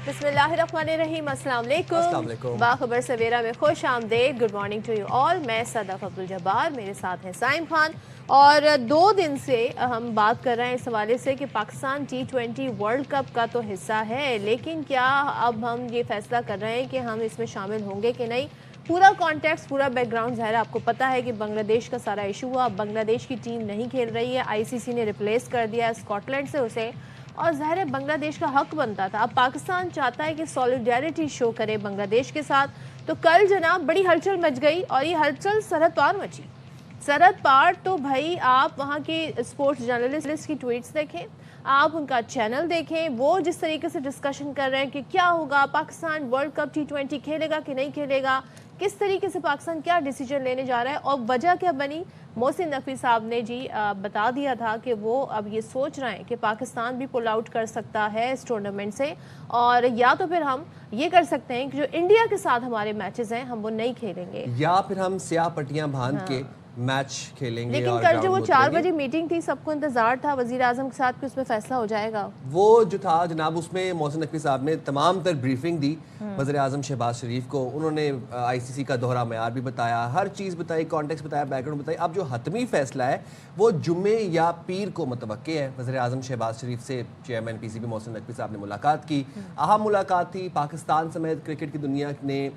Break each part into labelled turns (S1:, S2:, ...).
S1: بسم اللہ الرحمن الرحیم. السلام علیکم. باخبر سویرا میں خوش آمدید. Good morning to you all. میں صدف عبدالجبار, میرے ساتھ ہیں سائم خان. اور 2 دن سے ہم بات کر رہے ہیں اس حوالے سے کہ پاکستان T20 ورلڈ کپ کا تو حصہ ہے, لیکن کیا اب ہم یہ فیصلہ کر رہے ہیں کہ ہم اس میں شامل ہوں گے کہ نہیں. پورا کانٹیکس, پورا بیک گراؤنڈ ظاہر ہے, آپ کو پتہ ہے کہ بنگلہ دیش کا سارا ایشو ہوا. بنگلہ دیش کی ٹیم نہیں کھیل رہی ہے, ICC نے ریپلیس کر دیا اسکاٹ لینڈ سے اسے, اور ظاہر ہے بنگلہ دیش کا حق بنتا تھا. اب پاکستان چاہتا ہے کہ سولیڈیرٹی شو کرے بنگلہ دیش کے ساتھ. تو کل جناب بڑی ہلچل مچ گئی, اور یہ ہلچل سرحد پار مچی. سرحد پار تو بھائی آپ وہاں کی اسپورٹس جرنلسٹ کی ٹویٹس دیکھیں, آپ ان کا چینل دیکھیں, وہ جس طریقے سے ڈسکشن کر رہے ہیں کہ کیا ہوگا, پاکستان ورلڈ کپ T20 کھیلے گا کہ نہیں کھیلے گا, کس طریقے سے پاکستان کیا ڈیسیجن لینے جا رہا ہے, اور وجہ کیا بنی. محسن نقوی صاحب نے بتا دیا تھا کہ وہ اب یہ سوچ رہے ہیں کہ پاکستان بھی پل آؤٹ کر سکتا ہے اس ٹورنامنٹ سے, اور یا تو پھر ہم یہ کر سکتے ہیں کہ جو انڈیا کے ساتھ ہمارے میچز ہیں ہم وہ نہیں کھیلیں گے,
S2: یا پھر ہم سیاہ پٹیاں باندھ کے میچ کھیلیں گے.
S1: لیکن کل جو وہ 4 بجے میٹنگ تھی, سب کو انتظار تھا وزیر اعظم کے ساتھ کہ اس میں فیصلہ ہو جائے گا.
S2: وہ جو تھا جناب, اس میں محسن نقوی صاحب نے تمام تر بریفنگ دی وزیر اعظم شہباز شریف کو. انہوں نے ICC کا دوہرا معیار بھی بتایا, ہر چیز بتائی, کانٹیکس بتایا, بیک گراؤنڈ بتائی. اب جو حتمی فیصلہ ہے وہ جمعے یا پیر کو متوقع ہے. وزیر اعظم شہباز شریف سے چیئرمین PCB محسن نقوی صاحب نے ملاقات کی, اہم ملاقات تھی. پاکستان سمیت کرکٹ کی دنیا نے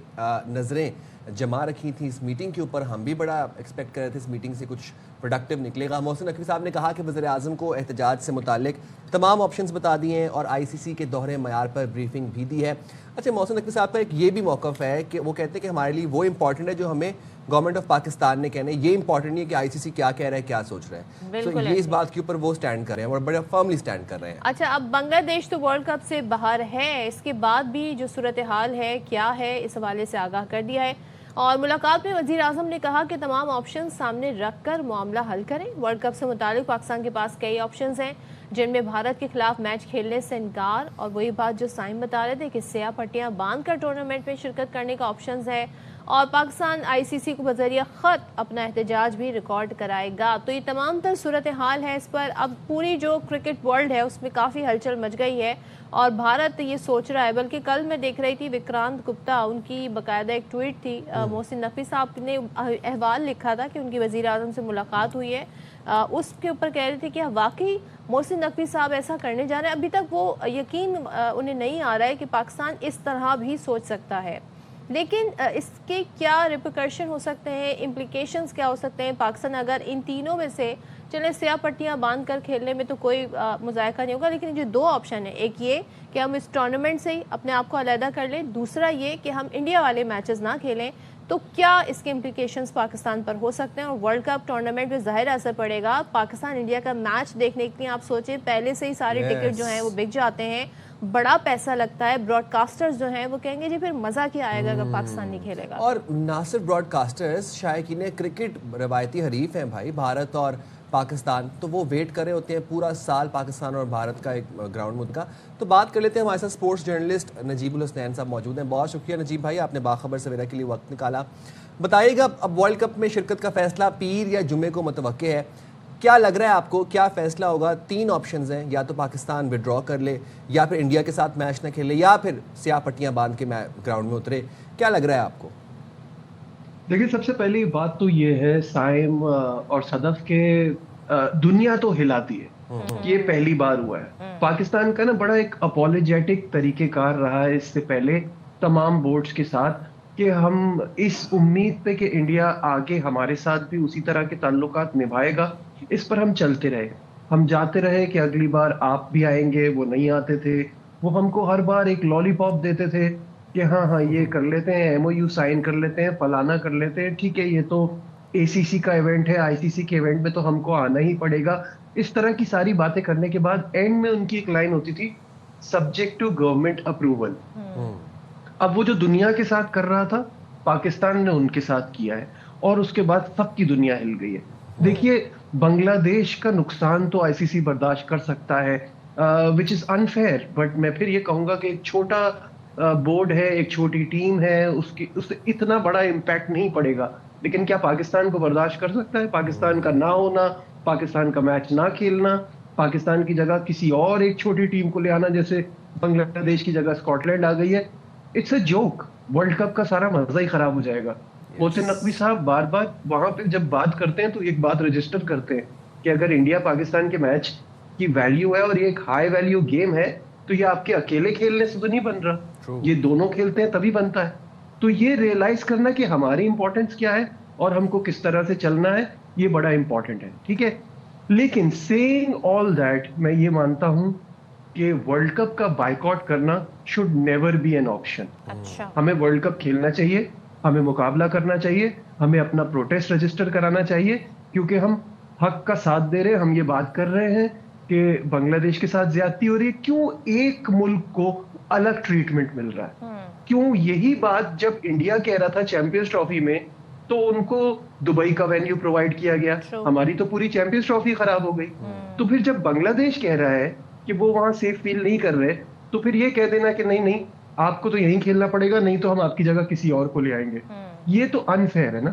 S2: نظریں جمع رکھی تھیں اس میٹنگ کے اوپر. ہم بھی بڑا ایکسپیکٹ کر رہے تھے اس میٹنگ سے کچھ پروڈکٹیو نکلے گا. محسن نقوی صاحب نے کہا کہ وزیر اعظم کو احتجاج سے متعلق تمام آپشنز بتا دیے ہیں اور ICC کے دوہرے معیار پر بریفنگ بھی دی ہے. اچھا, محسن نقوی صاحب کا ایک یہ بھی موقف ہے کہ وہ کہتے ہیں کہ ہمارے لیے وہ امپورٹنٹ ہے جو ہمیں گورنمنٹ آف پاکستان نے کہنا ہے, یہ امپورٹنٹ نہیں ہے کہ ICC کیا کہہ رہا ہے, کیا سوچ رہا ہے. تو یہ اس بات کے اوپر وہ سٹینڈ کر رہے ہیں اور بڑا فرملی سٹینڈ کر رہے ہیں.
S1: اچھا, اب بنگلہ دیش تو ورلڈ کپ سے باہر ہے, اس کے بعد بھی جو صورتحال ہے کیا ہے, اس حوالے سے آگاہ کر دیا ہے. اور ملاقات میں وزیر اعظم نے کہا کہ تمام آپشن سامنے رکھ کر معاملہ حل کریں. ورلڈ کپ سے متعلق پاکستان کے پاس کئی آپشنز ہیں, جن میں بھارت کے خلاف میچ کھیلنے سے انکار, اور وہی بات جو سائم بتا رہے تھے کہ سیاہ پٹیاں باندھ کر ٹورنامنٹ میں شرکت کرنے کا آپشنز ہے, اور پاکستان ICC کو بذریعہ خط اپنا احتجاج بھی ریکارڈ کرائے گا. تو یہ تمام تر صورتحال ہے اس پر. اب پوری جو کرکٹ ورلڈ ہے اس میں کافی ہلچل مچ گئی ہے, اور بھارت یہ سوچ رہا ہے, بلکہ کل میں دیکھ رہی تھی وکرانت گپتا, ان کی باقاعدہ ایک ٹویٹ تھی, محسن نقوی صاحب نے احوال لکھا تھا کہ ان کی وزیر اعظم سے ملاقات ہوئی ہے, اس کے اوپر کہہ رہے تھے کہ واقعی محسن نقوی صاحب ایسا کرنے جا رہے ہیں. ابھی تک وہ یقین انہیں نہیں آ رہا ہے کہ پاکستان اس طرح بھی سوچ سکتا ہے, لیکن اس کے کیا ریپرکشن ہو سکتے ہیں, امپلیکیشنز کیا ہو سکتے ہیں. پاکستان اگر ان تینوں میں سے, چلیں سیاہ پٹیاں باندھ کر کھیلنے میں تو کوئی مذائقہ نہیں ہوگا, لیکن جو 2 آپشن ہیں, ایک یہ کہ ہم اس ٹورنامنٹ سے ہی اپنے آپ کو علیحدہ کر لیں, دوسرا یہ کہ ہم انڈیا والے میچز نہ کھیلیں, تو کیا اس کے امپلیکیشنز پاکستان پر ہو سکتے ہیں. اور ورلڈ کپ ٹورنامنٹ پہ ظاہر اثر پڑے گا. پاکستان انڈیا کا میچ دیکھنے کے لیے آپ سوچیں, پہلے سے ہی سارے ٹکٹ جو ہیں وہ بک جاتے ہیں, بڑا پیسہ لگتا ہے. براڈ کاسٹرز جو ہیں وہ کہیں گے جی پھر مزہ کیا آئے گا اگر پاکستان نہیں کھیلے گا.
S2: اور نہ صرف براڈ کاسٹرز, شائقین کرکٹ روایتی حریف ہیں بھائی بھارت اور پاکستان, تو وہ ویٹ کر رہے ہوتے ہیں پورا سال پاکستان اور بھارت کا ایک گراؤنڈ مد کا. تو بات کر لیتے ہیں, ہمارے ساتھ اسپورٹس جرنلسٹ نجیب الحسنین صاحب موجود ہیں. بہت شکریہ نجیب بھائی, آپ نے باخبر سویرا کے لیے وقت نکالا. بتائیے گا, اب ورلڈ کپ میں شرکت کا فیصلہ پیر یا جمعے کو متوقع ہے, کیا لگ رہا ہے آپ کو, کیا فیصلہ ہوگا؟ 3 آپشنز ہیں, یا تو پاکستان وڈرا کر لے, یا پھر انڈیا کے ساتھ میچ نہ کھیلے, یا پھر سیاہ پٹیاں باندھ کے گراؤنڈ میں اترے. کیا لگ رہا ہے آپ کو؟
S3: دیکھیں, سب سے پہلی بات تو یہ ہے سائم اور صدف کے دنیا تو ہلاتی ہے, یہ پہلی بار ہوا ہے. پاکستان کا نا بڑا ایک اپولوجیٹک طریقہ کار رہا ہے اس سے پہلے تمام بورڈز کے ساتھ, کہ ہم اس امید پہ کہ انڈیا آگے ہمارے ساتھ بھی اسی طرح کے تعلقات نبھائے گا, اس پر ہم چلتے رہے. ہم جاتے رہے کہ اگلی بار آپ بھی آئیں گے, وہ نہیں آتے تھے. وہ ہم کو ہر بار ایک لالی پاپ دیتے تھے کہ ہاں یہ کر لیتے ہیں, MOU سائن کر لیتے ہیں, فلانا کر لیتے ہیں, ٹھیک ہے یہ تو ACC کا ایونٹ ہے, ICC کے ایونٹ میں تو ہم کو آنا ہی پڑے گا. اس طرح کی ساری باتیں کرنے کے بعد اینڈ میں ان کی ایک لائن ہوتی تھی, سبجیکٹ ٹو گورنمنٹ اپروول. اب وہ جو دنیا کے ساتھ کر رہا تھا پاکستان نے ان کے ساتھ کیا ہے, اور اس کے بعد سب کی دنیا ہل گئی ہے. دیکھیے, بنگلہ دیش کا نقصان تو ICC برداشت کر سکتا ہے, وچ از انفیئر, بٹ میں پھر یہ کہوں گا کہ ایک چھوٹا بورڈ ہے, ایک چھوٹی ٹیم ہے, اس سے اتنا بڑا امپیکٹ نہیں پڑے گا. لیکن کیا پاکستان کو برداشت کر سکتا ہے پاکستان کا نہ ہونا, پاکستان کا میچ نہ کھیلنا, پاکستان کی جگہ کسی اور ایک چھوٹی ٹیم کو لے آنا, جیسے بنگلہ دیش کی جگہ اسکاٹ لینڈ آ گئی ہے. It's a joke. World cup کا سارا مزہ ہی خراب ہو جائے گا. محسن نقوی صاحب بار بار وہاں پہ جب بات کرتے ہیں تو ایک بات رجسٹر کرتے ہیں کہ اگر انڈیا پاکستان کے میچ کی ویلیو ہے اور یہ ایک ہائی ویلیو گیم ہے تو یہ آپ کے اکیلے کھیلنے سے تو نہیں بن رہا, یہ دونوں کھیلتے ہیں تبھی بنتا ہے. تو یہ ریئلائز کرنا کہ ہماری امپورٹنس کیا ہے اور ہم کو کس طرح سے چلنا ہے, یہ بڑا امپورٹنٹ ہے. ٹھیک ہے, لیکن سیئنگ آل دیٹ میں یہ مانتا ہوں کہ ورلڈ کپ کا بائیکاٹ کرنا should never be an option. ہمیں ورلڈ کپ کھیلنا چاہیے, ہمیں مقابلہ کرنا چاہیے, ہمیں اپنا پروٹیسٹ رجسٹر کرانا چاہیے, کیونکہ ہم حق کا ساتھ دے رہے ہیں. ہم یہ بات کر رہے ہیں کہ بنگلہ دیش کے ساتھ زیادتی ہو رہی ہے, کیوں ایک ملک کو الگ ٹریٹمنٹ مل رہا ہے. کیوں یہی بات جب انڈیا کہہ رہا تھا چیمپئنز ٹرافی میں تو ان کو دبئی کا وینیو پرووائڈ کیا گیا, ہماری تو پوری چیمپئنز ٹرافی خراب ہو گئی. تو پھر جب بنگلہ دیش کہہ رہا ہے کہ وہ وہاں سیف فیل نہیں کر رہے تو پھر یہ کہہ دینا کہ نہیں نہیں آپ کو تو یہیں کھیلنا پڑے گا, نہیں تو ہم آپ کی جگہ کسی اور کو لے آئیں گے, یہ تو انفیئر ہے نا.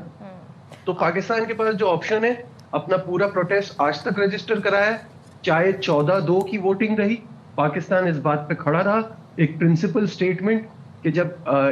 S3: تو پاکستان کے پاس جو آپشن ہے اپنا پورا پروٹیسٹ آج تک رجسٹر کرایا ہے, چاہے 14-2 کی ووٹنگ رہی, پاکستان اس بات پہ کھڑا رہا ایک پرنسپل اسٹیٹمنٹ کہ جب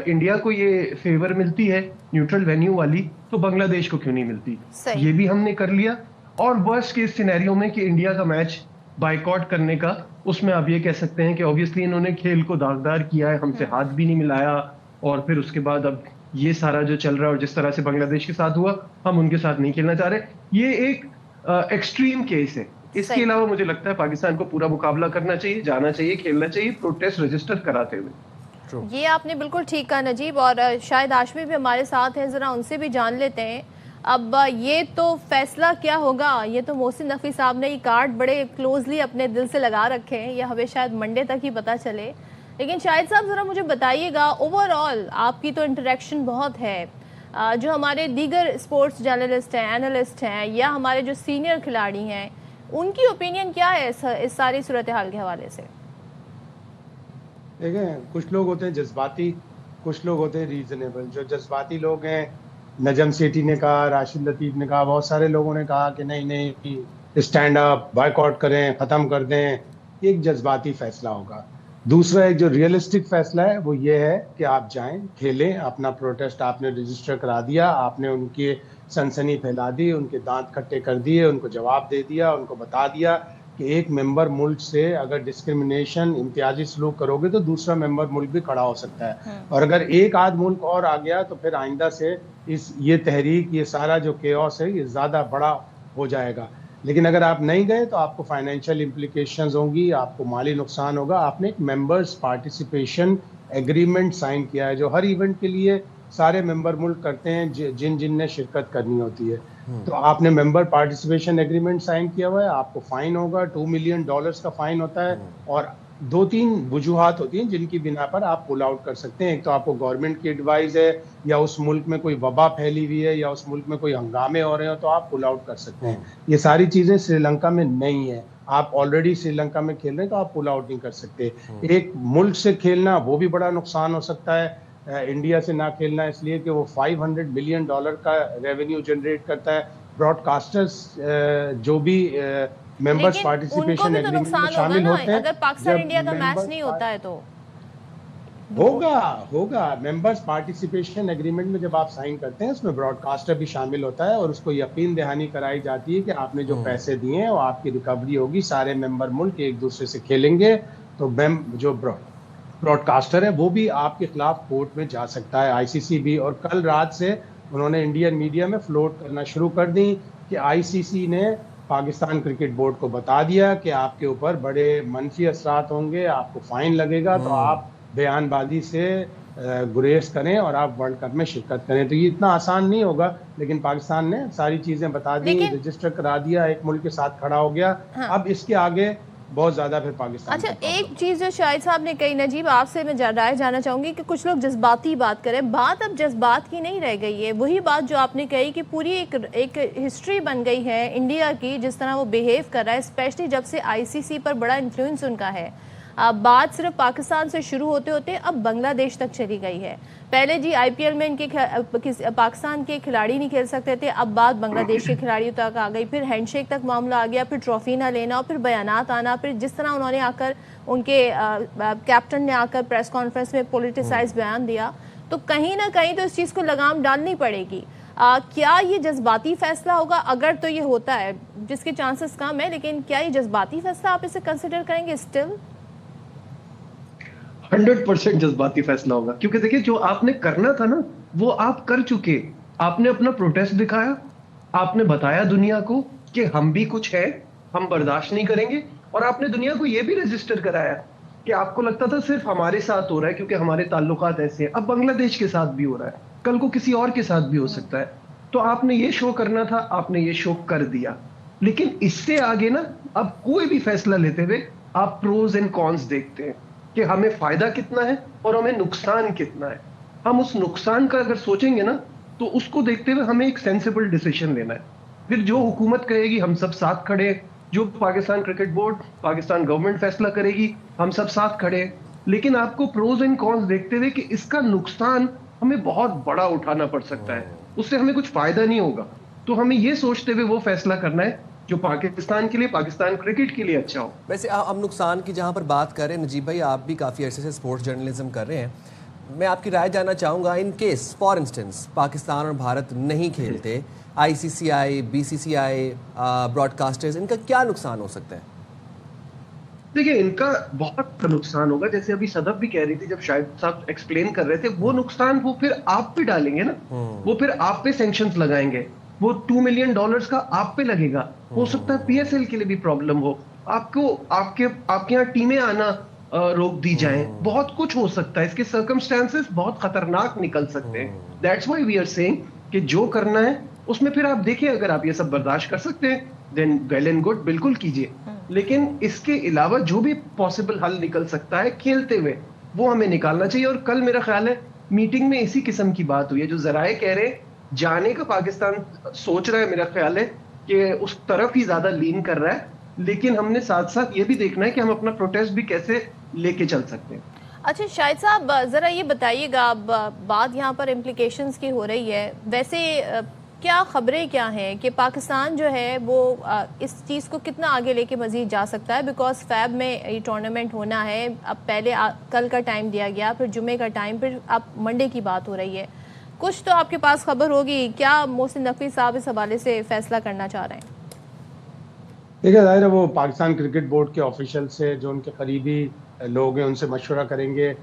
S3: انڈیا کو یہ فیور ملتی ہے نیوٹرل وینیو والی تو بنگلہ دیش کو کیوں نہیں ملتی. یہ بھی ہم نے کر لیا. اور ورسٹ کیس سینیریو میں کہ انڈیا کا میچ بائیکاٹ کرنے کا, اس میں آپ یہ کہہ سکتے ہیں کہ obviously انہوں نے کھیل کو داغدار کیا ہے, ہم سے ہاتھ بھی نہیں ملایا, اور پھر اس کے بعد اب یہ سارا جو چل رہا ہے اور جس طرح سے بنگلہ دیش کے ساتھ ہوا ہم ان کے ساتھ نہیں کھیلنا چاہ رہے, یہ ایک ایکسٹریم کیس ہے. اس کے علاوہ مجھے لگتا ہے پاکستان کو پورا مقابلہ کرنا چاہیے, جانا چاہیے, کھیلنا چاہیے, پروٹیسٹ رجسٹر کراتے ہوئے.
S1: یہ آپ نے بالکل ٹھیک کہا نجیب, اور شاید ہاشمی بھی ہمارے ساتھ ہیں, ذرا ان سے بھی جان لیتے ہیں. اب یہ تو فیصلہ کیا ہوگا, یہ تو محسن نقوی صاحب نے یہ کارڈ بڑے کلوزلی اپنے دل سے لگا رکھے ہیں, یہ ہمیں شاید منڈے تک ہی پتہ چلے. لیکن شاہد صاحب ذرا مجھے بتائیے گا, اوور آل آپ کی تو انٹریکشن بہت ہے, جو ہمارے دیگر اسپورٹس جرنلسٹ ہیں, اینالسٹ ہیں, یا ہمارے جو سینئر کھلاڑی ہیں, ان کی اوپینین کیا ہے اس ساری صورتحال کے حوالے سے؟
S4: دیکھیں, کچھ لوگ ہوتے ہیں جذباتی, کچھ لوگ ہوتے ہیں ریزنیبل. جو جذباتی لوگ ہیں, نجم سیٹھی نے کہا, راشد لطیف نے کہا, بہت سارے لوگوں نے کہا کہ نہیں نہیں اسٹینڈ اپ, بائیکاٹ کریں, ختم کر دیں, یہ ایک جذباتی فیصلہ ہوگا. دوسرا ایک جو ریئلسٹک فیصلہ ہے وہ یہ ہے کہ آپ جائیں, کھیلیں, اپنا پروٹیسٹ آپ نے رجسٹر کرا دیا, آپ نے ان کی سنسنی پھیلا دی, ان کے دانت کھٹے کر دیے, ان کو جواب دے دیا, ان کو بتا دیا کہ ایک ممبر ملک سے اگر ڈسکرمنیشن, امتیازی سلوک کرو گے تو دوسرا ممبر ملک بھی کھڑا ہو سکتا ہے. اور اگر ایک آدھ ملک اور آ گیا تو پھر آئندہ سے یہ تحریک, یہ سارا جو کیوس ہے یہ زیادہ بڑا ہو جائے گا. لیکن اگر آپ نہیں گئے تو آپ کو فائنینشیل امپلیکیشنز ہوں گی, آپ کو مالی نقصان ہوگا. آپ نے ایک ممبرز پارٹیسپیشن ایگریمنٹ سائن کیا ہے جو ہر ایونٹ کے لیے سارے ممبر ملک کرتے ہیں جن نے شرکت کرنی ہوتی ہے. تو آپ نے ممبر پارٹیسپیشن ایگریمنٹ سائن کیا ہوا ہے, آپ کو فائن ہوگا, $2 ملین کا فائن ہوتا ہے. اور 2-3 وجوہات ہوتی ہیں جن کی بنا پر آپ پل آؤٹ کر سکتے ہیں. ایک تو آپ کو گورنمنٹ کی ایڈوائز ہے, یا اس ملک میں کوئی وبا پھیلی ہوئی ہے, یا اس ملک میں کوئی ہنگامے ہو رہے ہو تو آپ پل آؤٹ کر سکتے ہیں. یہ ساری چیزیں سری لنکا میں نہیں ہیں. آپ آلریڈی سری لنکا میں کھیل رہے ہیں تو آپ پل آؤٹ نہیں کر سکتے. ایک ملک سے کھیلنا وہ بھی بڑا نقصان ہو سکتا ہے. انڈیا سے نہ کھیلنا اس لیے کہ وہ $500 ملین کا ریونیو جنریٹ کرتا ہے. براڈ کاسٹرز جو بھی ممبرز پارٹیسپیشن ایگریمنٹ میں شامل ہوتے ہیں,
S1: اگر پاکستان انڈیا کا میچ نہیں ہوتا ہے تو
S4: ہوگا ممبرز پارٹیسپیشن ایگریمنٹ میں جب آپ سائن کرتے ہیں اس میں براڈ کاسٹر بھی شامل ہوتا ہے, اور اس کو یقین دہانی کرائی جاتی ہے کہ آپ نے جو پیسے دیے ہیں وہ آپ کی ریکوری ہوگی, سارے ممبر ملک ایک دوسرے سے کھیلیں گے. تو جو براڈ کاسٹر ہے وہ بھی آپ کے خلاف کورٹ میں جا سکتا ہے, ICC بھی. اور کل رات سے انہوں نے انڈین میڈیا میں فلوٹ کرنا شروع کر دی کہ ICC نے پاکستان کرکٹ بورڈ کو بتا دیا کہ آپ کے اوپر بڑے منفی اثرات ہوں گے, آپ کو فائن لگے گا, تو آپ بیان بازی سے گریز کریں اور آپ ورلڈ کپ میں شرکت کریں. تو یہ اتنا آسان نہیں ہوگا, لیکن پاکستان نے ساری چیزیں بتا دی, رجسٹر کرا دیا, ایک ملک کے ساتھ کھڑا ہو گیا. اب اس کے آگے بہت زیادہ پھر پاکستان.
S1: اچھا, ایک چیز جو شاہد صاحب نے کہی, نجیب آپ سے میں رائے جانا چاہوں گی کہ کچھ لوگ جذباتی بات کریں. بات اب جذبات کی نہیں رہ گئی ہے, وہی بات جو آپ نے کہی کہ پوری ایک ہسٹری بن گئی ہے انڈیا کی, جس طرح وہ بیہیو کر رہا ہے, اسپیشلی جب سے ICC پر بڑا انفلوئنس ان کا ہے. بات صرف پاکستان سے شروع ہوتے ہوتے اب بنگلہ دیش تک چلی گئی ہے. پہلے جی آئی پی ایل میں ان کے پاکستان کے کھلاڑی نہیں کھیل سکتے تھے, اب بات بنگلہ دیش کے کھلاڑیوں تک آ گئی, پھر ہینڈ شیک تک معاملہ آ گیا, پھر ٹرافی نہ لینا, اور پھر بیانات آنا, پھر جس طرح انہوں نے آ کر ان کے کیپٹن نے آ کر پریس کانفرنس میں پولیٹیسائز بیان دیا, تو کہیں نہ کہیں تو اس چیز کو لگام ڈالنی پڑے گی. کیا یہ جذباتی فیصلہ ہوگا؟ اگر تو یہ ہوتا ہے, جس کے چانسز کم ہے, لیکن کیا یہ جذباتی فیصلہ آپ اسے کنسیڈر کریں گے اسٹل؟
S3: 100% جذباتی فیصلہ ہوگا, کیونکہ دیکھیں جو آپ نے کرنا تھا نا وہ آپ کر چکے. آپ نے اپنا پروٹیسٹ دکھایا, آپ نے بتایا دنیا کو کہ ہم بھی کچھ ہے, ہم برداشت نہیں کریں گے, اور آپ نے دنیا کو یہ بھی رجسٹر کرایا کہ آپ کو لگتا تھا صرف ہمارے ساتھ ہو رہا ہے کیونکہ ہمارے تعلقات ایسے ہیں, اب بنگلہ دیش کے ساتھ بھی ہو رہا ہے, کل کو کسی اور کے ساتھ بھی ہو سکتا ہے. تو آپ نے یہ شو کرنا تھا, آپ نے یہ شو کر دیا. لیکن اس سے آگے نا اب کوئی بھی فیصلہ لیتے ہوئے آپ پروز اینڈ کونس دیکھتے ہیں کہ ہمیں فائدہ کتنا ہے اور ہمیں نقصان کتنا ہے. ہم اس نقصان کا اگر سوچیں گے نا تو اس کو دیکھتے ہوئے ہمیں ایک سینسیبل ڈیسیشن لینا ہے. پھر جو حکومت کہے گی ہم سب ساتھ کھڑے, جو Pakistan cricket board, Pakistan government فیصلہ کرے گی ہم سب ساتھ کھڑے. لیکن آپ کو پروز اینڈ کونس دیکھتے ہوئے کہ اس کا نقصان ہمیں بہت بڑا اٹھانا پڑ سکتا ہے, اس سے ہمیں کچھ فائدہ نہیں ہوگا. تو ہمیں یہ سوچتے ہوئے وہ فیصلہ کرنا ہے جو پاکستان کے لیے, پاکستان کرکٹ کے لیے اچھا ہو.
S2: ویسے ہم نقصان کی جہاں پر بات کر رہے ہیں نجیب بھائی, آپ بھی کافی عرصے سے اسپورٹس جرنلزم کر رہے ہیں, میں آپ کی رائے جاننا چاہوں گا. In case for instance Pakistan اور بھارت نہیں کھیلتے, I C C I, B C C I, broadcasters, ان کا کیا نقصان ہو سکتا ہے؟
S3: دیکھیں ان کا بہت نقصان ہوگا, جیسے ابھی صدف بھی کہہ رہی تھی جب شاہد صاحب ایکسپلین کر رہے تھے, وہ نقصان وہ پھر آپ پہ ڈالیں گے نا, وہ پھر آپ پہ سینکشنز لگائیں گے, وہ $2 ملین کا آپ پہ لگے گا. ہو سکتا ہے پی ایس ایل کے لیے بھی پرابلم ہو, آپ کو آپ کے یہاں ٹیمیں آنا روک دی جائیں, بہت کچھ ہو سکتا ہے. اس کے سرکمسٹانسز بہت خطرناک نکل سکتے ہیں. That's why we are seeing کہ جو کرنا ہے اس میں پھر آپ دیکھیں, اگر آپ یہ سب برداشت کر سکتے ہیں دین ویل اینڈ گڈ, بالکل کیجیے. لیکن اس کے علاوہ جو بھی پاسبل حل نکل سکتا ہے کھیلتے ہوئے وہ ہمیں نکالنا چاہیے. اور کل میرا خیال ہے میٹنگ میں اسی قسم کی بات ہوئی ہے, جو ذرائع کہہ رہے جانے کا پاکستان سوچ رہا ہے, میرا خیال ہے کہ اس طرف ہی زیادہ لین کر رہا ہے. لیکن ہم نے ساتھ ساتھ یہ بھی دیکھنا ہے کہ ہم اپنا پروٹیسٹ بھی کیسے لے کے چل سکتے ہیں.
S1: اچھا شاہد صاحب ذرا یہ بتائیے گا, اب بات یہاں پر امپلیکیشنز کی ہو رہی ہے, ویسے کیا خبریں کیا ہیں کہ پاکستان جو ہے وہ اس چیز کو کتنا آگے لے کے مزید جا سکتا ہے؟ بیکاز فیب میں یہ ٹورنامنٹ ہونا ہے, اب پہلے کل کا ٹائم دیا گیا, پھر جمعے کا ٹائم, پھر اب منڈے کی بات ہو رہی ہے. کچھ تو آپ کے پاس خبر ہوگی, کیا محسن نقوی صاحب اس حوالے سے فیصلہ کرنا چاہ رہے ہیں؟
S4: دیکھیں ظاہر ہے وہ پاکستان کرکٹ بورڈ کے آفیشل سے, جو ان کے قریبی لوگ ہیں ان سے مشورہ کریں گے.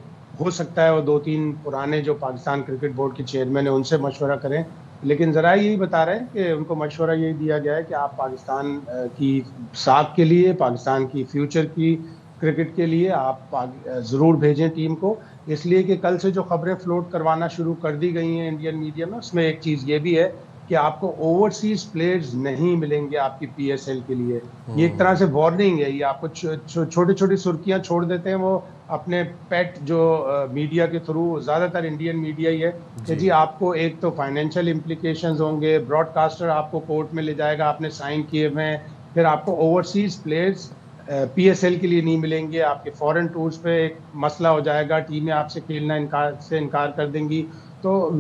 S4: ہو سکتا ہے وہ 2-3 پرانے جو پاکستان کرکٹ بورڈ کے چیئرمین ہیں ان سے مشورہ کریں. لیکن ذرائع یہی بتا رہے ہیں کہ ان کو مشورہ یہی دیا گیا ہے کہ آپ پاکستان کی ساکھ کے لیے, پاکستان کی فیوچر کی کرکٹ کے لیے آپ ضرور بھیجیں ٹیم کو. اس لیے کہ کل سے جو خبریں فلوٹ کروانا شروع کر دی گئی ہیں انڈین میڈیا میں, اس میں ایک چیز یہ بھی ہے کہ آپ کو اوورسیز پلیئرز نہیں ملیں گے آپ کی پی ایس ایل کے لیے. یہ ایک طرح سے وارننگ ہے, یہ آپ کو چھوٹی چھوٹی سرخیاں چھوڑ دیتے ہیں وہ اپنے پیٹ جو میڈیا کے تھرو, زیادہ تر انڈین میڈیا ہی ہے کہ جی آپ کو ایک تو فائنینشیل امپلیکیشنز ہوں گے, براڈ کاسٹر آپ کو کورٹ میں لے جائے گا, آپ نے سائن کیے ہوئے ہیں, پھر آپ کو overseas players P S L کے لیے نہیں ملیں گے, آپ کے فورن ٹورز پہ ایک مسئلہ ہو جائے گا, ٹیمیں آپ سے کھیلنا انکار کر دیں گی, تو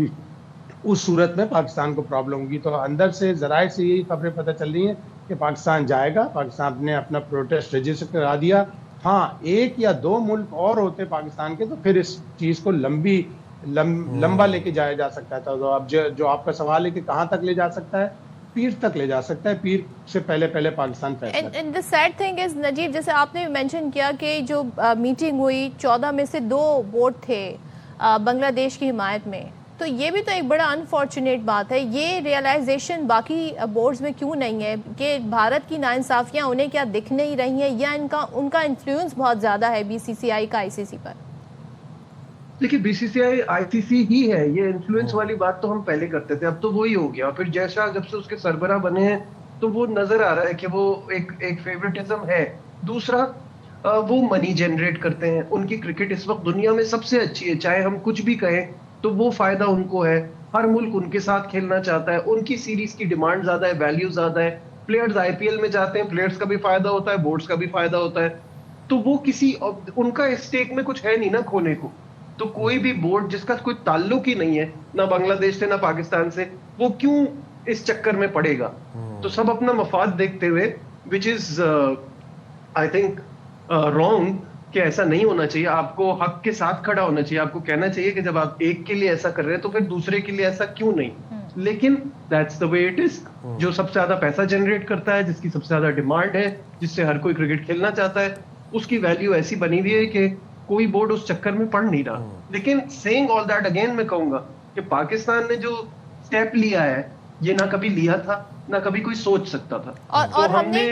S4: اس صورت میں پاکستان کو پرابلم ہوگی. تو اندر سے ذرائع سے یہی خبریں پتہ چل رہی ہیں کہ پاکستان جائے گا, پاکستان نے اپنا پروٹیسٹ رجسٹر کرا دیا. ہاں 1 یا 2 ملک اور ہوتے پاکستان کے تو پھر اس چیز کو لمبا لے کے جایا جا سکتا تھا. تو اب جو آپ کا سوال ہے کہ کہاں تک لے جا سکتا ہے, پیر تک لے جا سکتا ہے, پیر سے پہلے پاکستان فیصلہ.
S1: And the sad thing is نجیب, جیسے آپ نے مینشن کیا کہ جو میٹنگ ہوئی 14 میں سے 2 ووٹ تھے بنگلہ دیش کی حمایت میں, تو یہ بھی تو ایک بڑا انفارچونیٹ بات ہے. یہ ریئلائزیشن باقی بورڈز میں کیوں نہیں ہے کہ بھارت کی ناانصافیاں انہیں کیا دکھ نہیں رہی ہیں, یا ان کا انفلوئنس بہت زیادہ ہے بی سی سی آئی کا آئی سی سی پر؟
S3: دیکھیے be C C I C سی ہی ہے, یہ انفلوئنس والی بات تو ہم پہلے کرتے تھے, اب تو وہی ہو گیا. پھر جیسا جب سے اس کے سربراہ بنے ہیں تو وہ نظر آ رہا ہے کہ وہ ایک فیوریٹزم ہے. دوسرا وہ منی جنریٹ کرتے ہیں, ان کی کرکٹ اس وقت دنیا میں سب سے اچھی ہے, چاہے ہم کچھ بھی کہیں تو وہ فائدہ ان کو ہے. ہر ملک ان کے ساتھ کھیلنا چاہتا ہے, ان کی سیریز کی ڈیمانڈ زیادہ ہے, ویلیو زیادہ ہے. پلیئرز آئی پی ایل میں جاتے ہیں, پلیئرز کا بھی فائدہ ہوتا ہے, بورڈز کا بھی فائدہ ہوتا ہے. تو وہ کسی ان کا اسٹیک میں کچھ ہے نہیں نا کھونے کو. تو کوئی بھی بورڈ جس کا کوئی تعلق ہی نہیں ہے نہ بنگلہ دیش سے نہ پاکستان سے, وہ کیوں اس چکر میں پڑے گا؟ تو سب اپنا مفاد دیکھتے ہوئے, وچ از آئی تھنک رانگ, کہ ایسا نہیں ہونا چاہیے. آپ کو حق کے ساتھ کھڑا ہونا چاہیے. آپ کو کہنا چاہیے کہ جب آپ ایک کے لیے ایسا کر رہے ہیں تو پھر دوسرے کے لیے ایسا کیوں نہیں. لیکن that's the way it is. جو سب سے زیادہ پیسہ جنریٹ کرتا ہے, جس کی سب سے زیادہ ڈیمانڈ ہے, جس سے ہر کوئی کرکٹ کھیلنا چاہتا ہے, اس کی ویلیو ایسی بنی ہوئی ہے کہ کوئی بورڈ اس چکر میں پڑ نہیں رہا. لیکن سیئنگ آل دیٹ اگین, میں کہوں گا کہ پاکستان نے جو اسٹیپ لیا ہے یہ نہ کبھی لیا تھا نہ کبھی کوئی سوچ سکتا تھا.
S1: اور
S3: ہم نے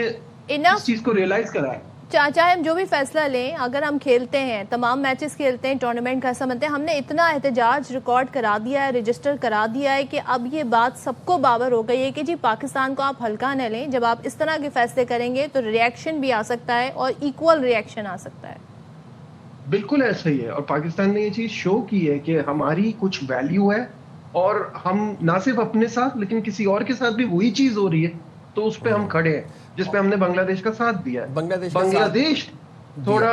S3: اس چیز کو ریئلائز کرا ہے.
S1: چاہے ہم جو بھی فیصلہ لیں, اگر ہم کھیلتے ہیں, تمام میچز کھیلتے ہیں, ٹورنامنٹ کا حصہ بنتے ہیں, ہم نے اتنا احتجاج ریکارڈ کرا دیا ہے, رجسٹر کرا دیا ہے کہ اب یہ بات سب کو باور ہو گئی ہے کہ جی پاکستان کو آپ ہلکا نہ لیں. جب آپ اس طرح کے فیصلے کریں گے تو ریئیکشن بھی آ سکتا ہے اور ایکول ریئیکشن آ سکتا ہے.
S3: بالکل ایسا ہی ہے. اور پاکستان نے یہ چیز شو کی ہے کہ ہماری کچھ ویلیو ہے, اور ہم نہ صرف اپنے ساتھ لیکن کسی اور کے ساتھ بھی وہی چیز ہو رہی ہے, تو اس پہ ہم کھڑے ہیں, جس پہ ہم نے بنگلہ دیش کا ساتھ دیا ہے. بنگلہ دیش تھوڑا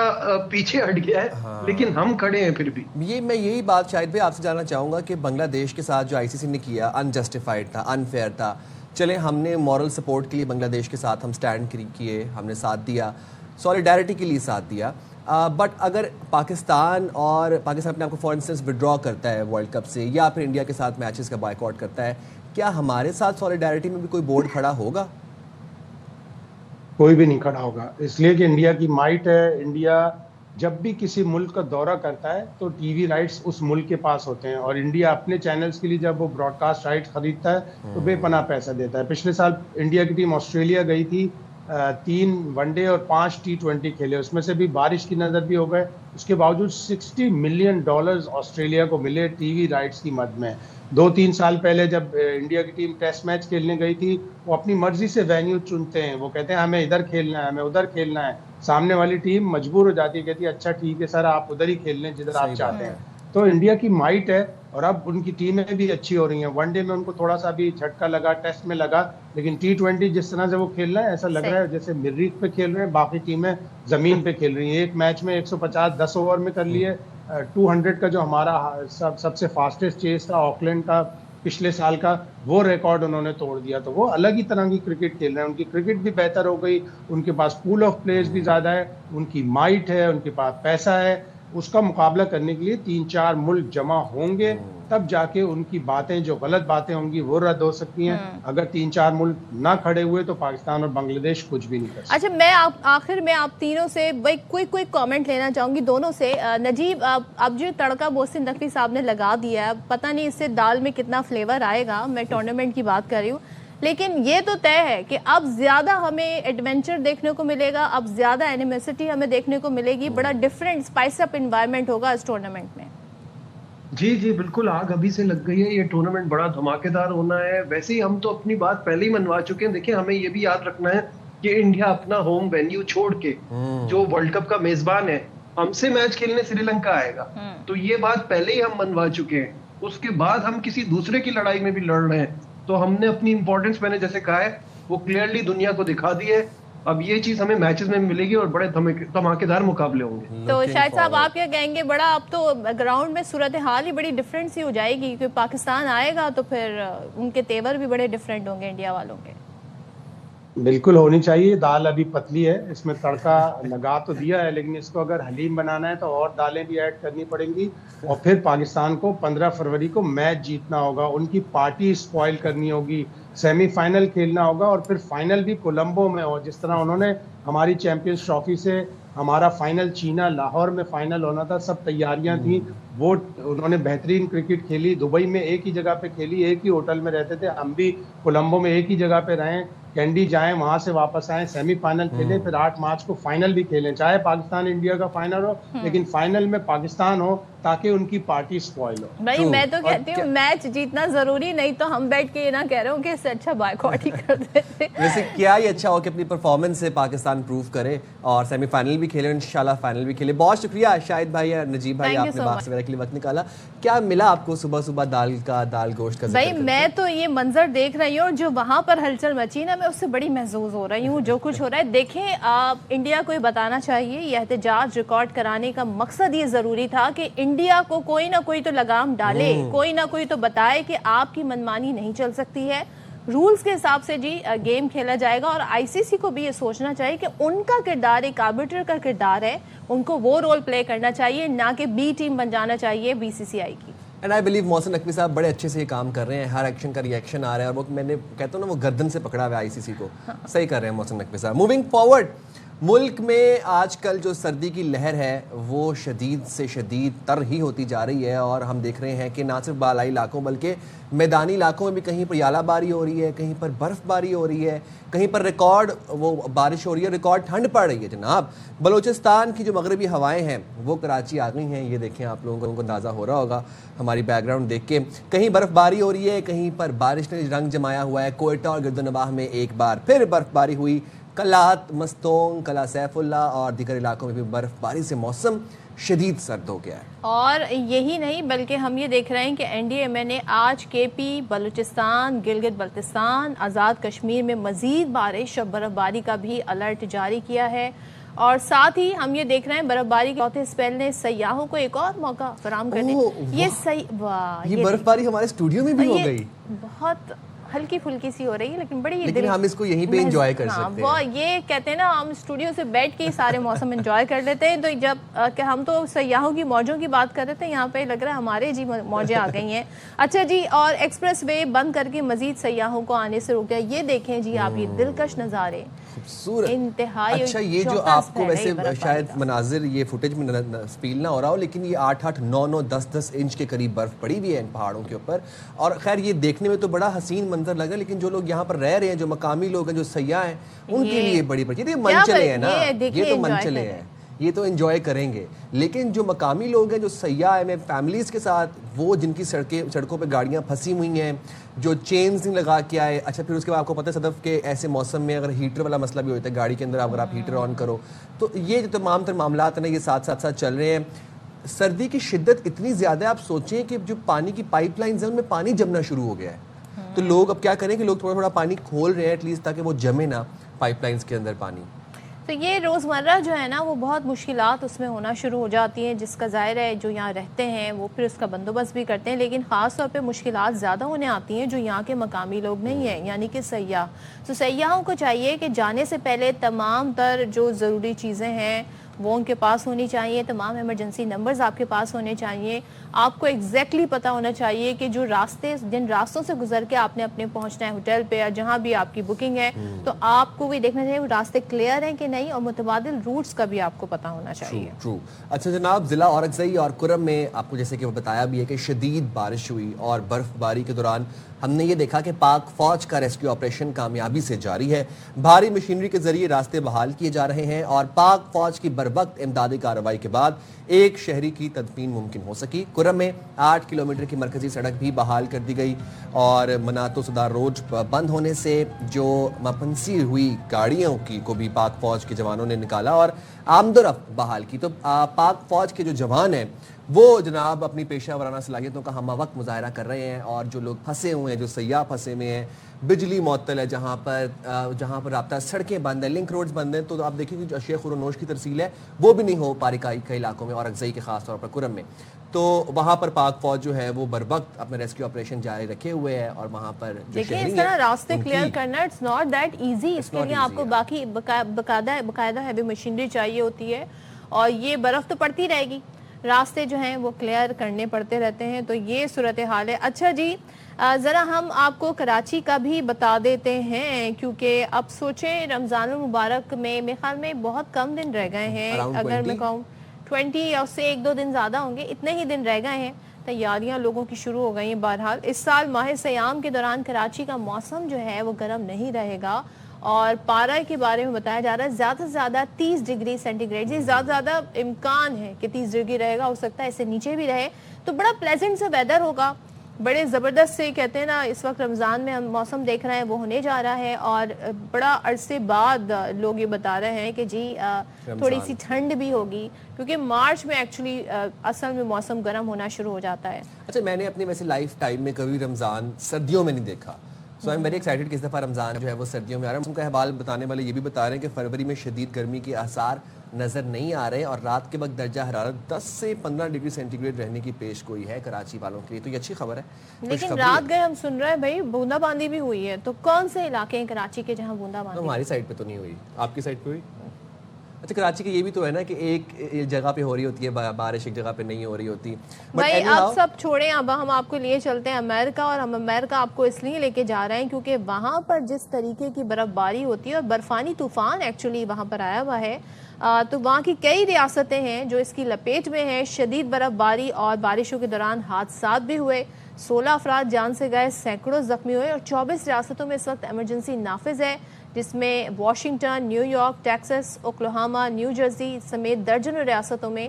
S3: پیچھے ہٹ گیا ہے, لیکن ہم کھڑے ہیں پھر بھی.
S2: میں یہی بات شاہد بھائی آپ سے جاننا چاہوں گا کہ بنگلہ دیش کے ساتھ جو آئی سی سی نے کیا انجسٹیفائڈ تھا, انفیئر تھا. چلیں ہم نے مورل سپورٹ کے لیے بنگلہ دیش کے ساتھ ہم سٹینڈ کیے, ہم نے ساتھ دیا, سولیڈیرٹی کے لیے ساتھ دیا. بٹ اگر پاکستان اپنے آپ کو فار انسٹنس وڈرا کرتا ہے ورلڈ کپ سے, یا پھر انڈیا کے ساتھ میچز کا بائیکاٹ کرتا ہے, کیا ہمارے ساتھ سولیڈیرٹی میں بھی کوئی بورڈ کھڑا ہوگا؟
S4: کوئی بھی نہیں کھڑا ہوگا, اس لیے کہ انڈیا کی مائٹ ہے. انڈیا جب بھی کسی ملک کا دورہ کرتا ہے تو ٹی وی رائٹس اس ملک کے پاس ہوتے ہیں, اور انڈیا اپنے چینلز کے لیے جب وہ براڈ کاسٹ رائٹس خریدتا ہے تو بے پناہ پیسہ دیتا ہے. پچھلے سال انڈیا کی ٹیم آسٹریلیا گئی تھی, 3 ون ڈے اور 5 T20 کھیلے, اس میں سے بھی بارش کی نظر بھی ہو گئے. اس کے باوجود $60 ملین آسٹریلیا کو ملے ٹی وی رائٹس کی مد میں. 2-3 سال پہلے جب انڈیا کی ٹیم ٹیسٹ میچ کھیلنے گئی تھی, وہ اپنی مرضی سے وینیو چنتے ہیں. وہ کہتے ہیں ہمیں ادھر کھیلنا ہے, ہمیں ادھر کھیلنا ہے. سامنے والی ٹیم مجبور ہو جاتی ہے, کہتی ہے اچھا ٹھیک ہے سر, آپ ادھر ہی کھیل لیں جدھر آپ چاہتے ہیں. تو انڈیا کی مائٹ ہے, اور اب ان کی ٹیمیں بھی اچھی ہو رہی ہیں. ون ڈے میں ان کو تھوڑا سا بھی جھٹکا لگا, ٹیسٹ میں لگا, لیکن T20 جس طرح سے وہ کھیل رہے ہیں ایسا لگ رہا ہے جیسے مریخ پہ کھیل رہے ہیں, باقی ٹیمیں زمین پہ کھیل رہی ہیں. ایک میچ میں 150 10 اوور میں کر لیے. 200 کا جو ہمارا سب سے فاسٹسٹ چیز تھا آکلینڈ کا پچھلے سال کا, وہ ریکارڈ انہوں نے توڑ دیا. تو وہ الگ ہی طرح کی کرکٹ کھیل رہے ہیں. ان کی کرکٹ بھی بہتر ہو گئی, ان کے پاس پول آف پلیئرز بھی زیادہ ہے, ان کی مائٹ ہے, ان کے پاس پیسہ ہے. اس کا مقابلہ کرنے کے لیے 3-4 ملک جمع ہوں گے, تب جا کے ان کی باتیں, جو غلط باتیں ہوں گی وہ رد ہو سکتی ہیں. اگر 3-4 ملک نہ کھڑے ہوئے تو پاکستان اور بنگلہ دیش کچھ بھی نہیں کر سکتے.
S1: اچھا, میں آخر میں آپ تینوں سے کوئی کامنٹ لینا چاہوں گی, دونوں سے. نجیب, اب جو تڑکا محسن نقوی صاحب نے لگا دیا ہے, پتہ نہیں اس سے دال میں کتنا فلیور آئے گا. میں ٹورنامنٹ کی بات کر رہی ہوں, لیکن یہ تو طے ہے کہ اب زیادہ ہمیں ایڈونچر دیکھنے کو ملے گا, اب زیادہ اینیمیسٹی ہمیں دیکھنے کو ملے گی. بڑا ڈفرینٹ اسپائس اپ انوائرمنٹ ہوگا اس ٹورنامنٹ میں.
S3: جی بالکل, آگ ابھی سے لگ گئی ہے. یہ ٹورنامنٹ بڑا دھماکے دار ہونا ہے. ویسے ہی ہم تو اپنی بات پہلے ہی منوا چکے ہیں. دیکھیں, ہمیں یہ بھی یاد رکھنا ہے کہ انڈیا اپنا ہوم وینیو چھوڑ کے جو ورلڈ کپ کا میزبان ہے, ہم سے میچ کھیلنے سری لنکا آئے گا. تو یہ بات پہلے ہی ہم منوا چکے ہیں. اس کے بعد ہم کسی دوسرے کی لڑائی میں بھی لڑ رہے ہیں, تو ہم نے اپنی امپورٹنس, میں نے جیسے کہا ہے, وہ کلیئرلی دنیا کو دکھا دی ہے. اب یہ چیز ہمیں میچز میں ملے گی اور بڑے دھماکے دار مقابلے ہوں گے.
S1: تو شاہد صاحب, آپ کیا کہیں گے؟ بڑا اب تو گراؤنڈ میں صورتحال ہی بڑی ڈفرینٹ سی ہو جائے گی, کیونکہ پاکستان آئے گا تو پھر ان کے تیور بھی بڑے ڈفرینٹ ہوں گے انڈیا والوں کے.
S4: بالکل ہونی چاہیے. دال ابھی پتلی ہے, اس میں تڑکا لگا تو دیا ہے, لیکن اس کو اگر حلیم بنانا ہے تو اور دالیں بھی ایڈ کرنی پڑیں گی. اور پھر پاکستان کو 15 فروری کو میچ جیتنا ہوگا, ان کی پارٹی اسپوائل کرنی ہوگی, سیمی فائنل کھیلنا ہوگا, اور پھر فائنل بھی کولمبو میں ہو. جس طرح انہوں نے ہماری چیمپئنز ٹرافی سے, ہمارا فائنل چینا لاہور میں فائنل ہونا تھا, سب تیاریاں تھیں, وہ انہوں نے بہترین کرکٹ کھیلی. دبئی میں ایک ہی جگہ پہ کھیلی, ایک ہی ہوٹل میں رہتے تھے. ہم بھی کولمبو میں ایک ہی جگہ پہ رہیں, کینڈی جائیں, وہاں سے واپس آئیں, سیمی فائنل کھیلیں, پھر 8 مارچ کو فائنل بھی کھیلیں. چاہے پاکستان انڈیا کا فائنل ہو, لیکن فائنل میں پاکستان ہو, تاکہ ان کی پارٹی سپوائل ہو.
S1: بھائی میں تو کہتی ہوں میچ جیتنا ضروری نہیں تو ہم بیٹھ کے یہ نہ کہہ رہے ہوں کہ اس سے اچھا بائیکاٹ ہی کر دیتے.
S2: ویسے کیا ہی اچھا ہو کہ اپنی پرفارمنس سے پاکستان پروو کرے اور سیمی فائنل بھی کھیلے, انشاءاللہ فائنل بھی کھیلے. بہت شکریہ شاہد بھائی اور نجیب بھائی, آپ نے بات وغیرہ کے لیے وقت نکالا. کیا ملا آپ کو صبح صبح دال گوشت کا ذکر؟
S1: بھائی میں تو یہ منظر دیکھ رہی ہوں اور جو وہاں پر ہلچل مچی نا, میں اس سے بڑی محظوظ ہو رہی ہوں جو کچھ ہو رہا ہے. دیکھیں انڈیا کو یہ بتانا چاہیے, یہ احتجاج ریکارڈ کرانے کا مقصد یہ ضروری تھا کہ انڈیا کو کوئی نہ کوئی تو لگام ڈالے, کوئی نہ کوئی تو بتائے کہ آپ کی منمانی نہیں چل سکتی ہے, رولز کے حساب سے جی گیم کھیلا جائے گا. اور آئی سی سی کو بھی یہ سوچنا چاہیے کہ ان کا کردار ایک آربیٹر کا کردار ہے, ان کو وہ رول پلے کرنا چاہیے, نہ کہ بی ٹیم بن جانا چاہیے بی سی سی آئی کی.
S2: And I believe Mohsin Naqvi صاحب بڑے اچھے سے یہ کام کر رہے ہیں, ہر ایکشن کا ری ایکشن آ رہا ہے, اور وہ میں نے کہتا ہوں نا وہ گردن سے پکڑا ہوا ہے آئی سی سی کو, صحیح کر رہے ہیں محسن نقوی صاحب. موونگ فارورڈ, ملک میں آج کل جو سردی کی لہر ہے وہ شدید سے شدید تر ہی ہوتی جا رہی ہے, اور ہم دیکھ رہے ہیں کہ نہ صرف بالائی علاقوں بلکہ میدانی علاقوں میں بھی کہیں پر یالہ باری ہو رہی ہے, کہیں پر برف باری ہو رہی ہے, کہیں پر ریکارڈ وہ بارش ہو رہی ہے, ریکارڈ ٹھنڈ پڑ رہی ہے جناب. بلوچستان کی جو مغربی ہوائیں ہیں وہ کراچی آ گئی ہیں, یہ دیکھیں آپ لوگوں کو اندازہ ہو رہا ہوگا ہماری بیک گراؤنڈ دیکھ کے. کہیں برف باری ہو رہی ہے, کہیں پر بارش نے رنگ جمایا ہوا ہے. کوئٹہ اور گردنواہ میں ایک بار پھر برف باری ہوئی. کلات, مستونگ, کلا سیف اللہ اور دیگر علاقوں میں بھی برف باری سے موسم شدید سرد ہو گیا ہے. اور
S1: یہی نہیں بلکہ ہم یہ دیکھ رہے ہیں کہ این ڈی ایم اے نے آج کے پی, بلوچستان, گلگت بلتستان, آزاد کشمیر میں مزید بارش اور برف باری کا بھی الرٹ جاری کیا ہے. اور ساتھ ہی ہم یہ دیکھ رہے ہیں برف باری کے چوتھے اسپیل نے سیاحوں کو ایک اور موقع فراہم کرنے.
S2: یہ برف باری ہمارے اسٹوڈیو میں بھی ہو گئی,
S1: بہت ہلکی پھلکی سی ہو رہی ہے لیکن بڑی,
S2: لیکن ہم اس کو یہیں پہ انجوائے کر سکتے ہیں.
S1: یہ کہتے ہیں نا ہم اسٹوڈیو سے بیٹھ کے سارے موسم انجوائے کر لیتے ہیں. تو جب کہ ہم تو سیاحوں کی موجوں کی بات کر رہے تھے, یہاں پہ لگ رہا ہے ہمارے جی موجیں آ گئی ہیں. اچھا جی, اور ایکسپریس وے بند کر کے مزید سیاحوں کو آنے سے روک دیا. یہ دیکھیں جی آپ, یہ دلکش نظارے,
S2: خوبصورت,
S1: انتہائی.
S2: اچھا یہ جو آپ کو ویسے شاید مناظر یہ فوٹیج میں فیل نہ ہو رہا ہو, لیکن یہ 8-8, 9-9, 10-10 انچ کے قریب برف پڑی ہوئی ہے ان پہاڑوں کے اوپر. اور خیر یہ دیکھنے میں تو بڑا حسین منظر لگ رہا ہے, لیکن جو لوگ یہاں پر رہ رہے ہیں, جو مقامی لوگ ہیں, جو سیاح ہیں, ان کے لیے بڑی یہ منچلے ہیں نا, یہ تو منچلے ہیں, یہ تو انجوائے کریں گے. لیکن جو مقامی لوگ ہیں, جو سیاح ہیں فیملیز کے ساتھ, وہ جن کی سڑکوں پہ گاڑیاں پھنسی ہوئی ہیں, جو چینز نہیں لگا کے آئے. اچھا پھر اس کے بعد آپ کو پتہ ہے صدف کہ ایسے موسم میں اگر ہیٹر والا مسئلہ بھی ہوتا ہے گاڑی کے اندر, اگر آپ ہیٹر آن کرو تو یہ جو تمام تر معاملات ہیں نا یہ ساتھ چل رہے ہیں. سردی کی شدت اتنی زیادہ ہے, آپ سوچیں کہ جو پانی کی پائپ لائنز ہیں ان میں پانی جمنا شروع ہو گیا ہے. تو لوگ اب کیا کریں کہ لوگ تھوڑا پانی کھول رہے ہیں ایٹ لیسٹ, تاکہ وہ جمے نا پائپ لائنز کے اندر پانی.
S1: تو یہ روزمرہ جو ہے نا وہ بہت مشکلات اس میں ہونا شروع ہو جاتی ہیں, جس کا ظاہر ہے جو یہاں رہتے ہیں وہ پھر اس کا بندوبست بھی کرتے ہیں, لیکن خاص طور پہ مشکلات زیادہ ہونے آتی ہیں جو یہاں کے مقامی لوگ نہیں ہیں, یعنی کہ سیاح. تو سیاحوں کو چاہیے کہ جانے سے پہلے تمام تر جو ضروری چیزیں ہیں وہ ان کے پاس ہونی چاہیے, تمام ایمرجنسی نمبرز آپ کے پاس ہونے چاہیے. آپ کو ایگزیکٹلی پتہ ہونا چاہیے کہ جو جن راستوں سے گزر کے آپ نے اپنے پہنچنا ہے ہوٹل پہ یا جہاں بھی آپ کی بکنگ ہے, تو آپ کو بھی دیکھنا چاہیے وہ راستے کلیئر ہیں کہ نہیں, اور متبادل روٹس کا بھی آپ کو پتہ ہونا چاہیے.
S2: اچھا جناب, ضلع اورکزئی اور کرم میں آپ کو جیسے کہ بتایا بھی ہے کہ شدید بارش ہوئی, اور برف باری کے دوران ہم نے یہ دیکھا کہ پاک فوج کا ریسکیو آپریشن کامیابی سے جاری ہے. بھاری مشینری کے ذریعے راستے بحال کیے جا رہے ہیں, اور پاک فوج کی بروقت امدادی کارروائی کے بعد ایک شہری کی تدفین ممکن ہو سکی. کرم میں 8 کلومیٹر کی مرکزی سڑک بھی بحال کر دی گئی, اور مناتو صدار روڈ بند ہونے سے جو مپنسی ہوئی گاڑیوں کو بھی پاک فوج کے جوانوں نے نکالا اور آمد و رفت بحال کی. تو پاک فوج کے جو جوان ہیں وہ جناب اپنی پیشہ ورانہ صلاحیتوں کا ہمہ وقت مظاہرہ کر رہے ہیں, اور جو لوگ پھنسے ہوئے ہیں, جو سیاح پھنسے ہوئے ہیں, بجلی معطل ہے جہاں پر رابطہ, سڑکیں بند ہیں, لنک روڈز بند ہیں, تو آپ دیکھیں کہ شیخ خورونوش کی ترسیل ہے وہ بھی نہیں ہو پا رہی کئی علاقوں میں, اور اورکزئی کے خاص طور پر کرم میں. تو وہاں پر پاک فوج جو ہے وہ بروقت اپنا ریسکیو آپریشن جاری رکھے ہوئے ہے, اور وہاں پر
S1: دیکھیں اس طرح راستے کلیئر کرنا اٹس ناٹ دیٹ ایزی. اس کے لیے آپ کو باقی باقاعدہ ہیوی مشینری چاہیے ہوتی ہے, اور یہ برف تو پڑتی رہے گی, راستے جو ہیں وہ کلیئر کرنے پڑتے رہتے ہیں. تو یہ صورتحال ہے. اچھا جی, ذرا ہم آپ کو کراچی کا بھی بتا دیتے ہیں, کیونکہ اب سوچیں رمضان المبارک میں میرے خیال میں بہت کم دن رہ گئے ہیں, اگر میں کہوں 20 یا اس سے 1-2 دن زیادہ ہوں گے, اتنے ہی دن رہ گئے ہیں. تیاریاں لوگوں کی شروع ہو گئی ہیں. بہرحال اس سال ماہ سیام کے دوران کراچی کا موسم جو ہے وہ گرم نہیں رہے گا, اور پارا کے بارے میں بتایا جا رہا ہے زیادہ سے زیادہ 30 ڈگری سینٹی گریڈ، یہ زیادہ سے زیادہ امکان ہے کہ 30 ڈگری رہے گا، ہو سکتا ہے اس سے نیچے بھی رہے، تو بڑا پلیزنٹ سا ویدر ہوگا، بڑے زبردست سے کہتے ہیں نا اس وقت رمضان میں ہم موسم دیکھ رہے ہیں وہ ہونے جا رہا ہے، اور بڑا عرصے بعد لوگ یہ بتا رہے ہیں کہ جی تھوڑی سی ٹھنڈ بھی ہوگی، کیونکہ مارچ میں ایکچولی اصل میں موسم گرم ہونا شروع ہو جاتا ہے۔
S2: اچھا، میں نے اپنی ویسے لائف ٹائم میں کبھی رمضان سردیوں میں نہیں دیکھا، سو آئی ایم ویری ایکسائٹیڈ کہ اس دفعہ رمضان جو ہے وہ سردیوں میں آ رہا ہے۔ موسم کا احوال بتانے والے یہ بھی بتا رہے ہیں کہ فروری میں شدید گرمی کے آثار نظر نہیں آ رہے، اور رات کے وقت درجہ حرارت 10 سے 15 ڈگری سینٹی گریڈ رہنے کی پیش گوئی ہے کراچی والوں کے لیے، تو یہ اچھی خبر ہے۔
S1: لیکن رات گئے ہم سن رہے ہیں بھائی بوندا باندی بھی ہوئی ہے، تو کون سے علاقے ہیں کراچی کے جہاں بوندا باندی؟
S2: ہماری سائڈ پہ تو نہیں ہوئی، آپ کی سائڈ پہ ہوئی؟ اچھا، کراچی کے یہ بھی تو ہے نا کہ ایک جگہ پہ ہو رہی ہوتی ہے بارش، ایک جگہ پہ نہیں ہو رہی ہوتی۔
S1: بھائی اب سب چھوڑیں، اب ہم آپ کو لیے چلتے ہیں امریکہ، اور ہم امریکہ آپ کو اس لیے لے کے جا رہے ہیں کیونکہ وہاں پر جس طریقے کی برف باری ہوتی ہے، اور برفانی طوفان ایکچولی وہاں پر آیا ہوا ہے، تو وہاں کی کئی ریاستیں ہیں جو اس کی لپیٹ میں ہیں۔ شدید برف باری اور بارشوں کے دوران حادثات بھی ہوئے، 16 افراد جان سے گئے، سینکڑوں زخمی ہوئے، اور 24 ریاستوں میں اس وقت ایمرجنسی نافذ ہے، جس میں Washington, new York, Texas, Oklahoma, new Jersey سمیت درجنوں ریاستوں میں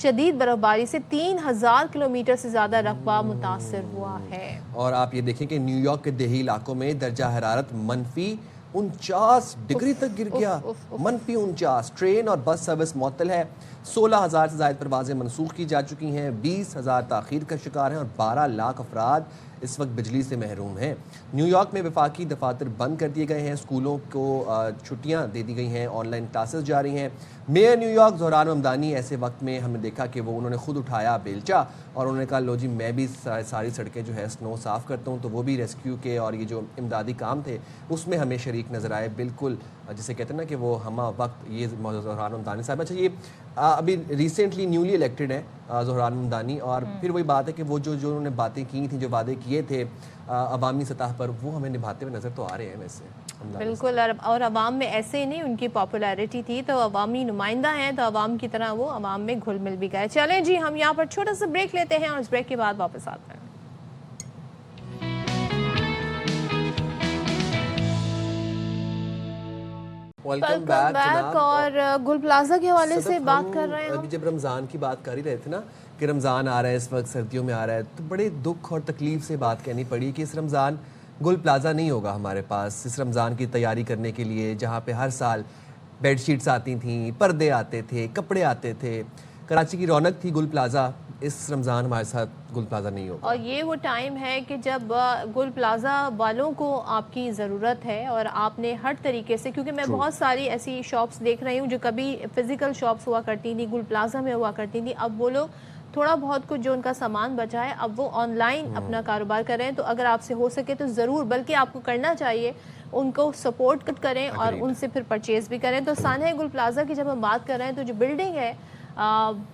S1: شدید برف باری سے 3000 کلومیٹر سے زیادہ رقبہ متاثر ہوا ہے۔
S2: اور آپ یہ دیکھیں کہ نیو یارک کے دیہی علاقوں میں درجہ حرارت -49 ڈگری تک گر گیا، -49۔ ٹرین اور بس سروس معطل ہے، 16,000 سے زائد پروازیں منسوخ کی جا چکی ہیں، 20,000 تاخیر کا شکار ہیں، اور 12 لاکھ افراد اس وقت بجلی سے محروم ہیں۔ نیو یارک میں وفاقی دفاتر بند کر دیے گئے ہیں، اسکولوں کو چھٹیاں دے دی گئی ہیں، آن لائن کلاسز جاری ہیں۔ Mayor new York Dhahran Mamdani ایسے وقت میں ہم نے دیکھا کہ وہ انہوں نے خود اٹھایا بیلچہ، اور انہوں نے کہا لو جی میں بھی ساری سڑکیں جو ہے سنو صاف کرتا ہوں، تو وہ بھی ریسکیو کے اور یہ جو امدادی کام تھے اس میں ہمیں شریک نظر آئے، بالکل جسے کہتے ہیں نا کہ وہ ہمہ وقت یہ زہران ممدانی صاحب۔ اچھا، یہ ابھی ریسنٹلی نیولی الیکٹڈ ہیں زہران ممدانی، اور پھر وہی بات ہے کہ وہ جو انہوں نے باتیں کی تھیں، جو وعدے کیے تھے عوامی سطح پر، وہ ہمیں نبھاتے ہوئے نظر تو آ رہے ہیں ویسے۔
S1: بالکل، اور عوام میں ایسے ہی نہیں ان کی پاپولیرٹی تھی، تو عوامی نمائندہ ہیں تو عوام کی طرح وہ عوام میں گھل مل بھی گئے۔ چلیں جی، ہم یہاں پر چھوٹا سا بریک لیتے ہیں اور اس بریک کے بعد واپس آتے ہیں۔ ویلکم بیک، اور گل پلازا کے حوالے سے بات کر رہے ہیں ہم۔
S2: جب رمضان کی بات کر ہی رہے تھے نا کہ رمضان آ رہا ہے، اس وقت سردیوں میں آ رہا ہے، تو بڑے دکھ اور تکلیف سے بات کہنی پڑی کہ اس رمضان گل پلازا نہیں ہوگا ہمارے پاس اس رمضان کی تیاری کرنے کے لیے، جہاں پہ ہر سال بیڈ شیٹس آتی تھیں، پردے آتے تھے، کپڑے آتے تھے، کراچی کی رونق تھی گل پلازا۔ اس رمضان ہمارے ساتھ گل پلازا نہیں ہوگا،
S1: اور یہ وہ ٹائم ہے کہ جب گل پلازا والوں کو آپ کی ضرورت ہے، اور آپ نے ہر طریقے سے، کیونکہ میں بہت ساری ایسی شاپس دیکھ رہی ہوں جو کبھی فزیکل شاپس ہوا کرتی تھیں، گل پلازا میں ہوا کرتی تھیں، اب وہ لوگ تھوڑا بہت کچھ جو ان کا سامان بچا ہے اب وہ آن لائن اپنا کاروبار کریں۔ تو اگر آپ سے ہو سکے تو ضرور، بلکہ آپ کو کرنا چاہیے، ان کو سپورٹ کریں اور ان سے پھر پرچیز بھی کریں۔ تو سانحہ گل پلازا کی جب ہم بات کر رہے ہیں تو جو بلڈنگ ہے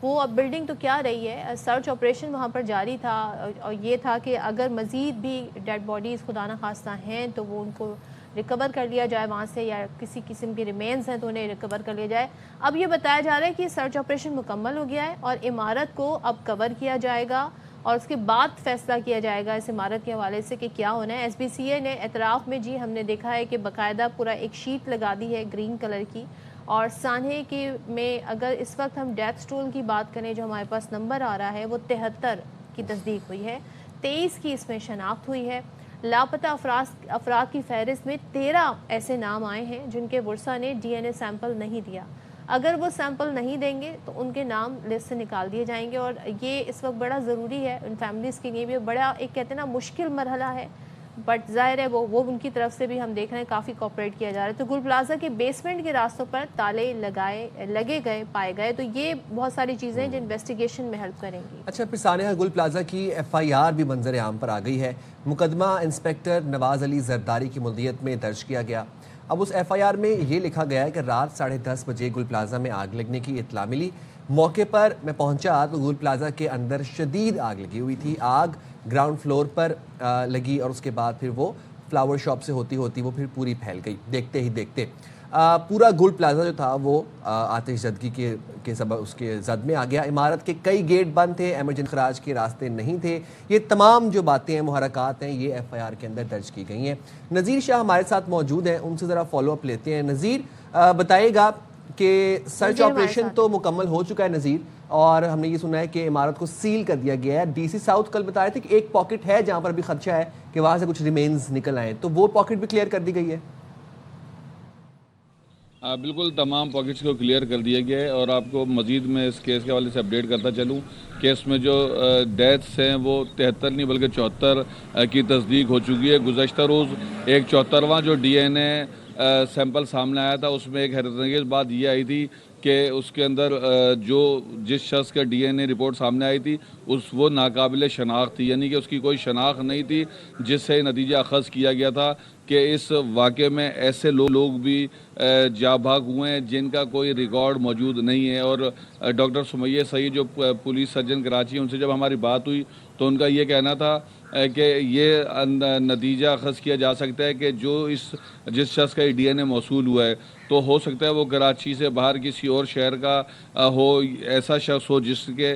S1: وہ اب بلڈنگ تو کیا رہی ہے، سرچ آپریشن وہاں پر جاری تھا، اور یہ تھا کہ اگر مزید بھی ڈیڈ باڈیز خدا نخواستہ ہیں تو وہ ان کو ریکور کر لیا جائے وہاں سے، یا کسی قسم کی ریمینز ہیں تو انہیں ریکور کر لیا جائے۔ اب یہ بتایا جا رہا ہے کہ سرچ آپریشن مکمل ہو گیا ہے، اور عمارت کو اب کور کیا جائے گا، اور اس کے بعد فیصلہ کیا جائے گا اس عمارت کے حوالے سے کہ کیا ہونا ہے۔ ایس بی سی اے نے اعتراف میں جی ہم نے دیکھا ہے کہ باقاعدہ پورا ایک شیٹ لگا دی ہے گرین کلر کی، اور سانحے کی میں اگر اس وقت ہم ڈیتھ ٹول کی بات کریں جو ہمارے پاس نمبر آ رہا ہے وہ 73 کی تصدیق ہوئی ہے، 23 کی اس میں شناخت ہوئی ہے۔ لاپتہ افراد کی فہرست میں 13 ایسے نام آئے ہیں جن کے ورثاء نے ڈی این اے سیمپل نہیں دیا، اگر وہ سیمپل نہیں دیں گے تو ان کے نام لسٹ سے نکال دیے جائیں گے، اور یہ اس وقت بڑا ضروری ہے ان فیملیز کے لیے بھی، بڑا ایک کہتے ہیں نا مشکل مرحلہ ہے، بٹ ظاہر ہے وہ ان کی طرف سے بھی ہم دیکھ رہے ہیں کافی کوپریٹ کیا جا رہا ہے۔ تو گل پلازا کے بیسمنٹ کے راستوں پر تالے لگے گئے پائے گئے، تو یہ بہت ساری چیزیں جو انویسٹیگیشن میں ہیلپ کریں گی۔
S2: اچھا، پھر سانحہ گل پلازا کی ایف آئی آر بھی منظر عام پر آ گئی ہے، مقدمہ انسپیکٹر نواز علی زرداری کی ملکیت میں درج کیا گیا۔ اب اس ایف آئی آر میں یہ لکھا گیا ہے کہ رات 10:30 بجے گل پلازا میں آگ لگنے کی اطلاع ملی، موقع پر میں پہنچا تو گل پلازا کے اندر شدید آگ لگی ہوئی تھی، آگ گراؤنڈ فلور پر لگی، اور اس کے بعد پھر وہ فلاور شاپ سے ہوتی وہ پھر پوری پھیل گئی دیکھتے ہی دیکھتے۔ پورا گل پلازا جو تھا وہ آتش زدگی کے سبب اس کے زد میں آ گیا. عمارت کے کئی گیٹ بند تھے, ایمرجنسی خراج کے راستے نہیں تھے. یہ تمام جو باتیں ہیں, محرکات ہیں, یہ ایف آئی آر کے اندر درج کی گئی ہیں. نذیر شاہ ہمارے ساتھ موجود ہیں, ان سے ذرا فالو اپ لیتے ہیں. نذیر بتائیے گا کہ سرچ آپریشن تو مکمل ہو چکا ہے نذیر, اور ہم نے یہ سنا ہے کہ عمارت کو سیل کر دیا گیا ہے. ڈی سی ساؤتھ کل بتا رہے تھے کہ ایک پاکٹ ہے جہاں پر بھی خدشہ ہے کہ وہاں سے کچھ ریمینز نکل آئیں, تو وہ پاکٹ بھی کلیئر کر دی گئی ہے؟
S5: بالکل تمام پاکٹس کو کلیئر کر دیا گیا ہے, اور آپ کو مزید میں اس کیس کے حوالے سے اپڈیٹ کرتا چلوں کہ اس میں جو ڈیتھس ہیں وہ 73 نہیں بلکہ 74 کی تصدیق ہو چکی ہے. گزشتہ روز ایک 74واں جو ڈی این اے سیمپل سامنے آیا تھا, اس میں ایک حیرت انگیز بات یہ آئی تھی کہ اس کے اندر جس شخص کا ڈی این اے رپورٹ سامنے آئی تھی وہ ناقابل شناخت تھی, یعنی کہ اس کی کوئی شناخت نہیں تھی, جس سے نتیجہ اخذ کیا گیا تھا کہ اس واقعے میں ایسے لوگ بھی جاں بھاگ ہوئے ہیں جن کا کوئی ریکارڈ موجود نہیں ہے. اور ڈاکٹر سمیہ سعید جو پولیس سرجن کراچی, ان سے جب ہماری بات ہوئی تو ان کا یہ کہنا تھا کہ یہ نتیجہ اخذ کیا جا سکتا ہے کہ جس شخص کا ڈی این اے موصول ہوا ہے تو ہو سکتا ہے وہ کراچی سے باہر کسی اور شہر کا ہو, ایسا شخص ہو جس کے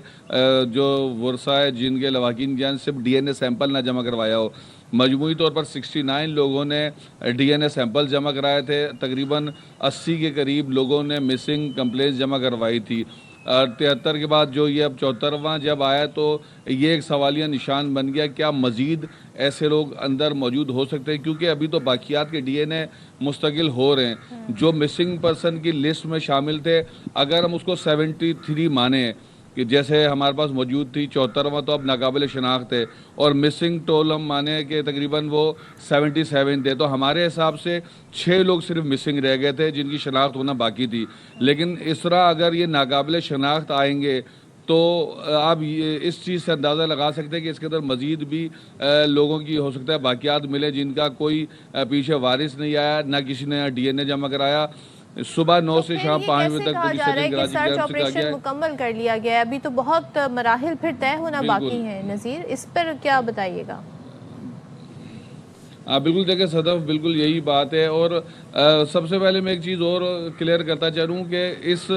S5: جو ورثہ ہے جن کے لواحقین کی جانب صرف ڈی این اے سیمپل نہ جمع کروایا ہو. مجموعی طور پر 69 لوگوں نے ڈی این اے سیمپل جمع کرائے تھے, تقریباً 80 کے قریب لوگوں نے مسنگ کمپلینس جمع کروائی تھی. 73 کے بعد جو یہ اب 74واں جب آیا تو یہ ایک سوالیہ نشان بن گیا, کیا مزید ایسے لوگ اندر موجود ہو سکتے ہیں, کیونکہ ابھی تو باقیات کے ڈی این اے مستقل ہو رہے ہیں. جو مسنگ پرسن کی لسٹ میں شامل تھے, اگر ہم اس کو 73 مانیں کہ جیسے ہمارے پاس موجود تھی 74واں تو اب ناقابل شناخت ہے, اور مسنگ ٹول ہم مانیں کہ تقریباً وہ 77 تھے, تو ہمارے حساب سے 6 لوگ صرف مسنگ رہ گئے تھے جن کی شناخت ہونا باقی تھی. لیکن اس طرح اگر یہ ناقابل شناخت آئیں گے تو آپ اس چیز سے اندازہ لگا سکتے ہیں کہ اس کے اندر مزید بھی لوگوں کی ہو سکتا ہے باقیات ملے جن کا کوئی پیچھے وارث نہیں آیا, نہ کسی نے ڈی این اے جمع کرایا. صبح 9 سے شام 5 بجے تک پولیس سرجن کراچی کی جانب سے کہا گیا ہے
S1: مکمل کر لیا گیا ہے, ابھی تو بہت مراحل پھر طے ہونا باقی ہیں. نذیر, اس پر کیا بتائیے گا؟
S5: بالکل دیکھیں صدف, بالکل یہی بات ہے. اور سب سے پہلے میں ایک چیز اور کلیئر کرتا چلوں کہ اس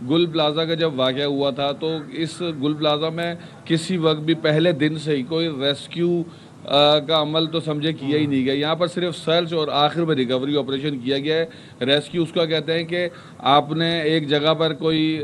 S5: گل پلازا کا جب واقعہ ہوا تھا تو اس گل پلازا میں کسی وقت بھی پہلے دن سے ہی کوئی ریسکیو کا عمل تو سمجھے کیا ہی نہیں گیا. یہاں پر صرف سرچ اور آخر میں ریکوری آپریشن کیا گیا ہے. ریسکیو اس کا کہتے ہیں کہ آپ نے ایک جگہ پر کوئی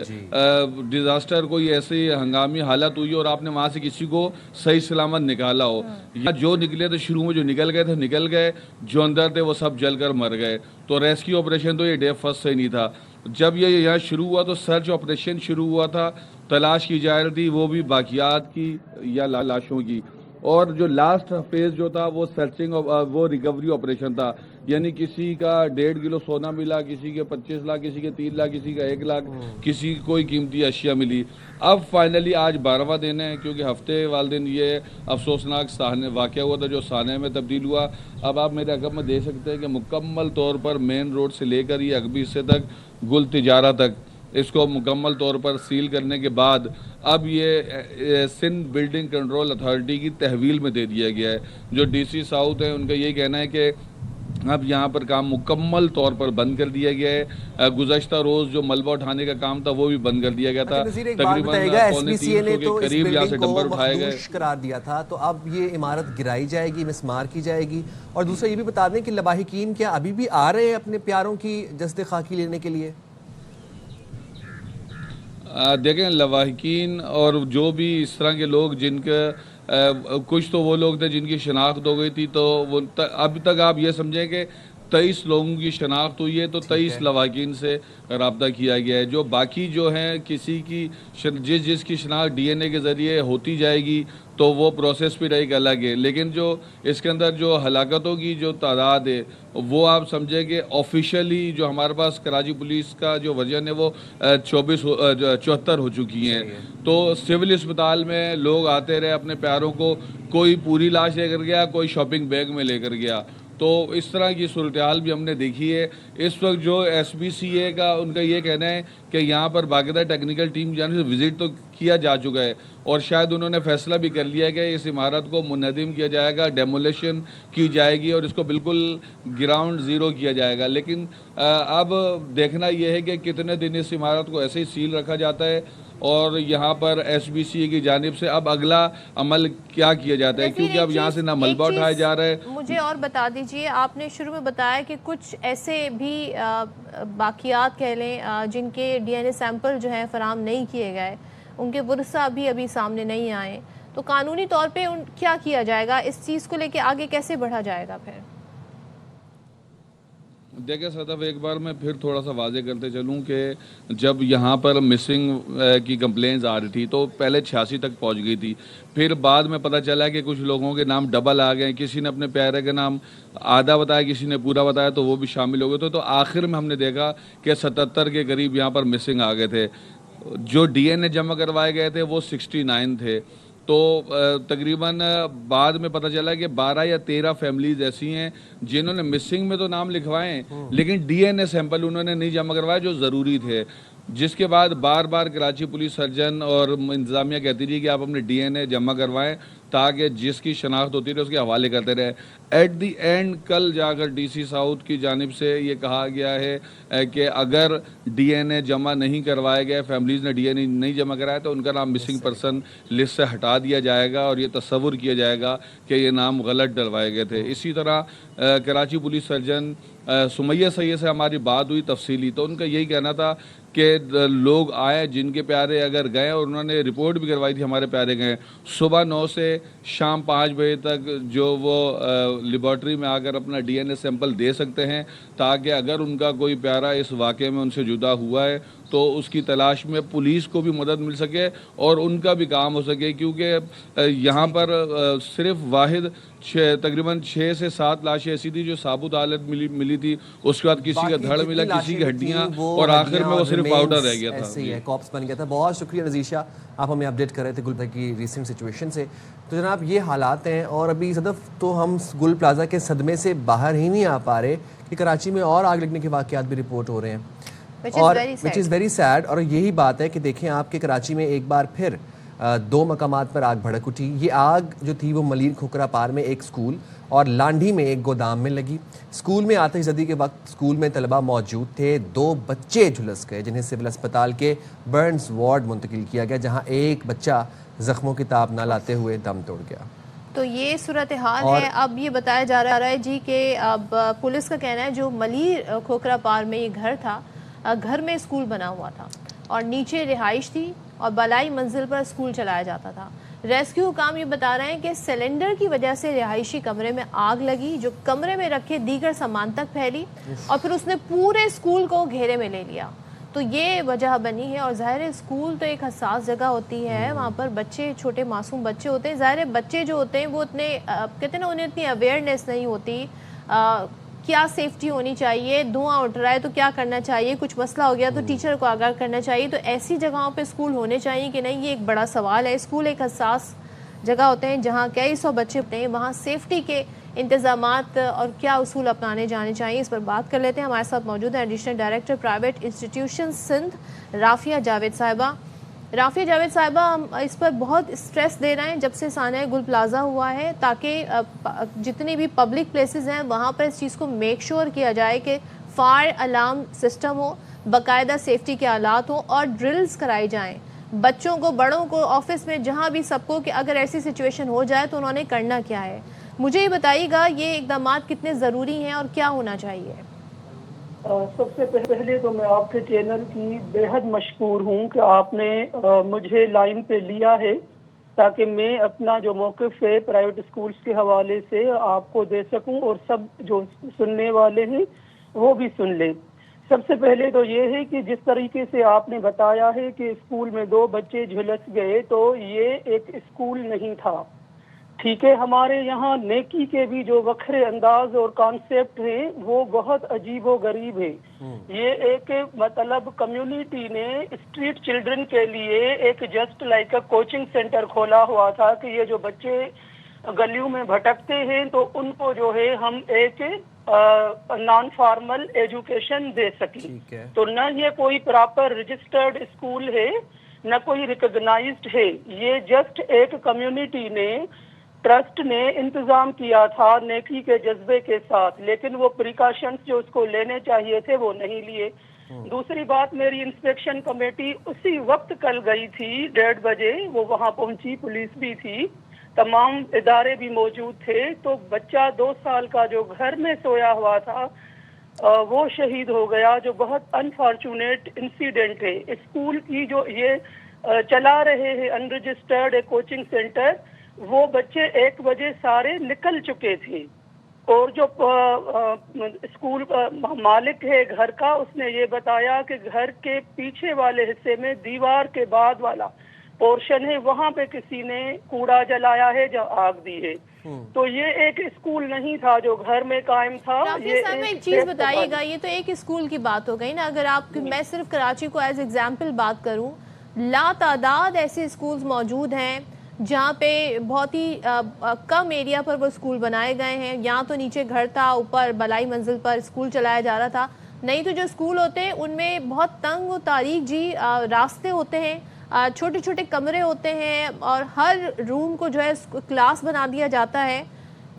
S5: ڈیزاسٹر, کوئی ایسی ہنگامی حالت ہوئی اور آپ نے وہاں سے کسی کو صحیح سلامت نکالا ہو, یا جو نکلے تھے شروع میں جو نکل گئے تھے نکل گئے, جو اندر تھے وہ سب جل کر مر گئے. تو ریسکیو آپریشن تو یہ ڈے فرسٹ سے ہی نہیں تھا. جب یہ یہاں شروع ہوا تو سرچ آپریشن شروع ہوا تھا, تلاش کی جا رہی تھی وہ بھی باقیات کی یا لاشوں کی. اور جو لاسٹ فیز جو تھا وہ سرچنگ وہ ریکوری آپریشن تھا, یعنی کسی کا 1.5 کلو سونا ملا, کسی کے 25 لاکھ, کسی کے 3 لاکھ, کسی کا 1 لاکھ, کسی کی کوئی قیمتی اشیاء ملی. اب فائنلی آج 12واں دن ہے, کیونکہ ہفتے والے دن یہ افسوسناک واقعہ ہوا تھا جو سانحے میں تبدیل ہوا. اب آپ میرے عقب میں دیکھ سکتے ہیں کہ مکمل طور پر مین روڈ سے لے کر یہ عقبی حصے تک گل تجارہ تک اس کو مکمل طور پر سیل کرنے کے بعد اب یہ سندھ بلڈنگ کنٹرول اتھارٹی کی تحویل میں دے دیا گیا ہے. جو ڈی سی ساؤتھ ہیں ان کا یہ کہنا ہے کہ اب یہاں پر کام مکمل طور پر بند کر دیا گیا ہے. گزشتہ روز جو ملبہ اٹھانے کا کام تھا وہ بھی بند کر دیا گیا تھا.
S2: تقریباً 350 کے قریب یہاں سے ڈمپر اٹھائے گئے, قرار دیا تھا. تو اب یہ عمارت گرائی جائے گی, مسمار کی جائے گی. اور دوسرا یہ بھی بتا دیں کہ لواحقین کیا ابھی بھی آ رہے ہیں اپنے پیاروں کی جسد خاکی لینے کے لیے؟
S5: دیکھیں لواحقین اور جو بھی اس طرح کے لوگ جن کے کچھ تو وہ لوگ تھے جن کی شناخت ہو گئی تھی, تو وہ ابھی تک آپ یہ سمجھیں کہ 23 لوگوں کی شناخت ہوئی ہے, تو 23 لواحقین سے رابطہ کیا گیا ہے. جو باقی جو ہیں کسی کی جس کی شناخت ڈی این اے کے ذریعے ہوتی جائے گی تو وہ پروسیس بھی ایک الگ ہے. لیکن جو اس کے اندر جو ہلاکتوں کی جو تعداد ہے وہ آپ سمجھیں کہ آفیشیلی جو ہمارے پاس کراچی پولیس کا جو ورژن ہے وہ 74 ہو چکی ہیں. تو سول اسپتال میں لوگ آتے رہے اپنے پیاروں کو, کوئی پوری لاش لے کر گیا, کوئی شاپنگ بیگ میں لے کر گیا. تو اس طرح کی صورتحال بھی ہم نے دیکھی ہے. اس وقت جو ایس پی سی اے کا ان کا یہ کہنا ہے کہ یہاں پر باقاعدہ ٹیکنیکل ٹیم جانے سے وزٹ تو کیا جا چکا ہے اور شاید انہوں نے فیصلہ بھی کر لیا کہ اس عمارت کو منہدم کیا جائے گا, ڈیمولیشن کی جائے گی اور اس کو بالکل گراؤنڈ زیرو کیا جائے گا. لیکن اب دیکھنا یہ ہے کہ کتنے دن اس عمارت کو ایسے ہی سیل رکھا جاتا ہے اور یہاں پر ایس بی سی کی جانب سے اب اگلا عمل کیا کیا جاتا ہے, کیونکہ اب یہاں سے نہ ملبہ اٹھایا جا رہا ہے.
S1: مجھے اور بتا دیجئے, آپ نے شروع میں بتایا کہ کچھ ایسے بھی باقیات کہہ لیں جن کے ڈی این اے سیمپل جو ہیں فراہم نہیں کیے گئے, ان کے ورثہ بھی ابھی سامنے نہیں آئے, تو قانونی طور پہ کیا کیا جائے گا, اس چیز کو لے کے آگے کیسے بڑھا جائے گا پھر؟
S5: دیکھیں صدف, ایک بار میں پھر تھوڑا سا واضح کرتے چلوں کہ جب یہاں پر مسنگ کی کمپلینز آ رہی تھی تو پہلے 86 تک پہنچ گئی تھی, پھر بعد میں پتہ چلا کہ کچھ لوگوں کے نام ڈبل آ گئے, کسی نے اپنے پیارے کے نام آدھا بتایا, کسی نے پورا بتایا, تو وہ بھی شامل ہو گئے. تو آخر میں ہم نے دیکھا کہ 77 کے قریب یہاں پر مسنگ آ گئے تھے. جو ڈی این اے جمع کروائے گئے تھے وہ 69 تھے. تو تقریباً بعد میں پتہ چلا کہ 12 یا 13 فیملیز ایسی ہیں جنہوں نے مسنگ میں تو نام لکھوائے ہیں لیکن ڈی این اے سیمپل انہوں نے نہیں جمع کروائے جو ضروری تھے, جس کے بعد بار بار کراچی پولیس سرجن اور انتظامیہ کہتی رہی کہ آپ اپنے ڈی این اے جمع کروائیں تاکہ جس کی شناخت ہوتی رہے اس کے حوالے کرتے رہے. ایٹ دی اینڈ کل جا کر ڈی سی ساؤتھ کی جانب سے یہ کہا گیا ہے کہ اگر ڈی این اے جمع نہیں کروائے گئے, فیملیز نے ڈی این اے نہیں جمع کرایا, تو ان کا نام مسنگ پرسن لسٹ سے ہٹا دیا جائے گا اور یہ تصور کیا جائے گا کہ یہ نام غلط ڈلوائے گئے تھے. اسی طرح کراچی پولیس سرجن سمیہ سید سے ہماری بات ہوئی تفصیلی, تو ان کا یہی کہنا تھا کہ لوگ آئے جن کے پیارے اگر گئے, اور انہوں نے رپورٹ بھی کروائی تھی ہمارے پیارے گئے, صبح 9 سے شام 5 بجے تک جو وہ لیبارٹری میں آ کر اپنا ڈی این اے سیمپل دے سکتے ہیں, تاکہ اگر ان کا کوئی پیارا اس واقعے میں ان سے جدا ہوا ہے تو اس کی تلاش میں پولیس کو بھی مدد مل سکے اور ان کا بھی کام ہو سکے. کیونکہ یہاں پر صرف واحد تقریباً 6 سے 7 لاشیں ایسی تھی جو ثابت حالت ملی تھی, اس کے بعد کسی کا دھڑ ملا, کسی کی ہڈیاں, اور آخر میں وہ صرف پاؤڈر رہ گیا تھا.
S2: ایسے ہی ہے, کاپس بن گیا تھا. بہت شکریہ نذیر شاہ, آپ ہمیں اپڈیٹ کر رہے تھے گل بھائی کی ریسنٹ سچویشن سے. تو جناب یہ حالات ہیں, اور ابھی صدف تو ہم گل پلازا کے صدمے سے باہر ہی نہیں آ پا رہے کہ کراچی میں اور آگ لگنے کے واقعات بھی رپورٹ ہو رہے ہیں, اور which is very sad. اور یہی بات ہے کہ دیکھیں آپ کہ کراچی میں ایک بار پھر 2 مقامات پر آگ بھڑک اٹھی. یہ آگ جو تھی وہ ملیر کھوکھرا پار میں ایک سکول اور لانڈھی میں ایک گودام میں لگی. سکول میں آتش زدی کے وقت سکول میں طلبہ موجود تھے, 2 بچے جھلس گئے جنہیں سول اسپتال کے برنز وارڈ منتقل کیا گیا, جہاں ایک بچہ زخموں کی تاب نہ لاتے ہوئے دم توڑ گیا.
S1: تو یہ صورتحال ہے. اب یہ بتایا جا رہا ہے جی کہ اب پولیس کا کہنا ہے جو ملیر کھوکھرا پار میں یہ گھر تھا, گھر میں اسکول بنا ہوا تھا اور نیچے رہائش تھی اور بالائی منزل پر اسکول چلایا جاتا تھا. ریسکیو حکام یہ بتا رہے ہیں کہ سلنڈر کی وجہ سے رہائشی کمرے میں آگ لگی جو کمرے میں رکھے دیگر سامان تک پھیلی اور پھر اس نے پورے اسکول کو گھیرے میں لے لیا. تو یہ وجہ بنی ہے, اور ظاہر اسکول تو ایک حساس جگہ ہوتی ہے, وہاں پر بچے, چھوٹے معصوم بچے ہوتے ہیں. ظاہر بچے جو ہوتے ہیں وہ اتنے کہتے ہیں نا, انہیں اتنی اویئرنیس نہیں ہوتی کیا سیفٹی ہونی چاہیے, دھواں اٹھ رہا ہے تو کیا کرنا چاہیے, کچھ مسئلہ ہو گیا تو ٹیچر کو آگاہ کرنا چاہیے. تو ایسی جگہوں پہ اسکول ہونے چاہیے کہ نہیں, یہ ایک بڑا سوال ہے. اسکول ایک حساس جگہ ہوتے ہیں جہاں کئی سو بچے ہوتے ہیں, وہاں سیفٹی کے انتظامات اور کیا اصول اپنانے جانے چاہیے, اس پر بات کر لیتے ہیں. ہمارے ساتھ موجود ہیں additional director private institution Sindh Rafia Javed صاحبہ. رافیہ جاوید صاحبہ, ہم اس پر بہت اسٹریس دے رہے ہیں جب سے سانحہ گل پلازا ہوا ہے, تاکہ جتنی بھی پبلک پلیسز ہیں وہاں پر اس چیز کو میک شور کیا جائے کہ فائر الارم سسٹم ہو, باقاعدہ سیفٹی کے آلات ہوں اور ڈرلز کرائی جائیں بچوں کو, بڑوں کو, آفس میں, جہاں بھی سب کو, کہ اگر ایسی سچویشن ہو جائے تو انہوں نے کرنا کیا ہے. مجھے یہ بتائیے گا یہ اقدامات کتنے ضروری ہیں اور کیا ہونا چاہیے؟
S6: سب سے پہلے تو میں آپ کے چینل کی بے حد مشکور ہوں کہ آپ نے مجھے لائن پہ لیا ہے تاکہ میں اپنا جو موقف ہے پرائیویٹ اسکولز کے حوالے سے آپ کو دے سکوں اور سب جو سننے والے ہیں وہ بھی سن لیں. سب سے پہلے تو یہ ہے کہ جس طریقے سے آپ نے بتایا ہے کہ اسکول میں 2 بچے جھلس گئے, تو یہ ایک اسکول نہیں تھا. ٹھیک ہے, ہمارے یہاں نیکی کے بھی جو وکھرے انداز اور کانسیپٹ ہیں وہ بہت عجیب و غریب ہے. یہ ایک مطلب کمیونٹی نے اسٹریٹ چلڈرن کے لیے ایک just like a coaching centre کھولا ہوا تھا کہ یہ جو بچے گلیوں میں بھٹکتے ہیں تو ان کو جو ہے ہم ایک نان فارمل ایجوکیشن دے سکیں. تو نہ یہ کوئی پراپر رجسٹرڈ اسکول ہے, نہ کوئی ریکگنائزڈ ہے. یہ جسٹ ایک کمیونٹی نے ٹرسٹ نے انتظام کیا تھا نیکی کے جذبے کے ساتھ, لیکن وہ پریکاشنز جو اس کو لینے چاہیے تھے وہ نہیں لیے. دوسری بات, میری انسپیکشن کمیٹی اسی وقت کل گئی تھی 1:30 بجے, وہ وہاں پہنچی, پولیس بھی تھی, تمام ادارے بھی موجود تھے. تو بچہ 2 سال کا جو گھر میں سویا ہوا تھا وہ شہید ہو گیا, جو بہت انفارچونیٹ انسیڈنٹ ہے. اسکول کی جو یہ چلا رہے ہیں انرجسٹرڈ ایک کوچنگ سینٹر, وہ بچے 1 بجے سارے نکل چکے تھے, اور جو اسکول کا مالک ہے گھر کا, اس نے یہ بتایا کہ گھر کے پیچھے والے حصے میں دیوار کے بعد والا پورشن ہے, وہاں پہ کسی نے کوڑا جلایا ہے جو آگ دی ہے. تو یہ ایک اسکول نہیں تھا جو گھر میں قائم تھا.
S1: رافیہ صاحب ایک چیز بتائیے گا, یہ تو ایک اسکول کی بات ہو گئی نا, اگر آپ میں صرف کراچی کو ایز ایگزامپل بات کروں, لا تعداد ایسے اسکولز موجود ہیں جہاں پہ بہت ہی کم ایریا پر وہ اسکول بنائے گئے ہیں. یہاں تو نیچے گھر تھا, اوپر بلائی منزل پر اسکول چلایا جا رہا تھا. نہیں تو جو اسکول ہوتے ہیں ان میں بہت تنگ و تاریک جی راستے ہوتے ہیں, چھوٹے چھوٹے کمرے ہوتے ہیں, اور ہر روم کو جو ہے کلاس بنا دیا جاتا ہے.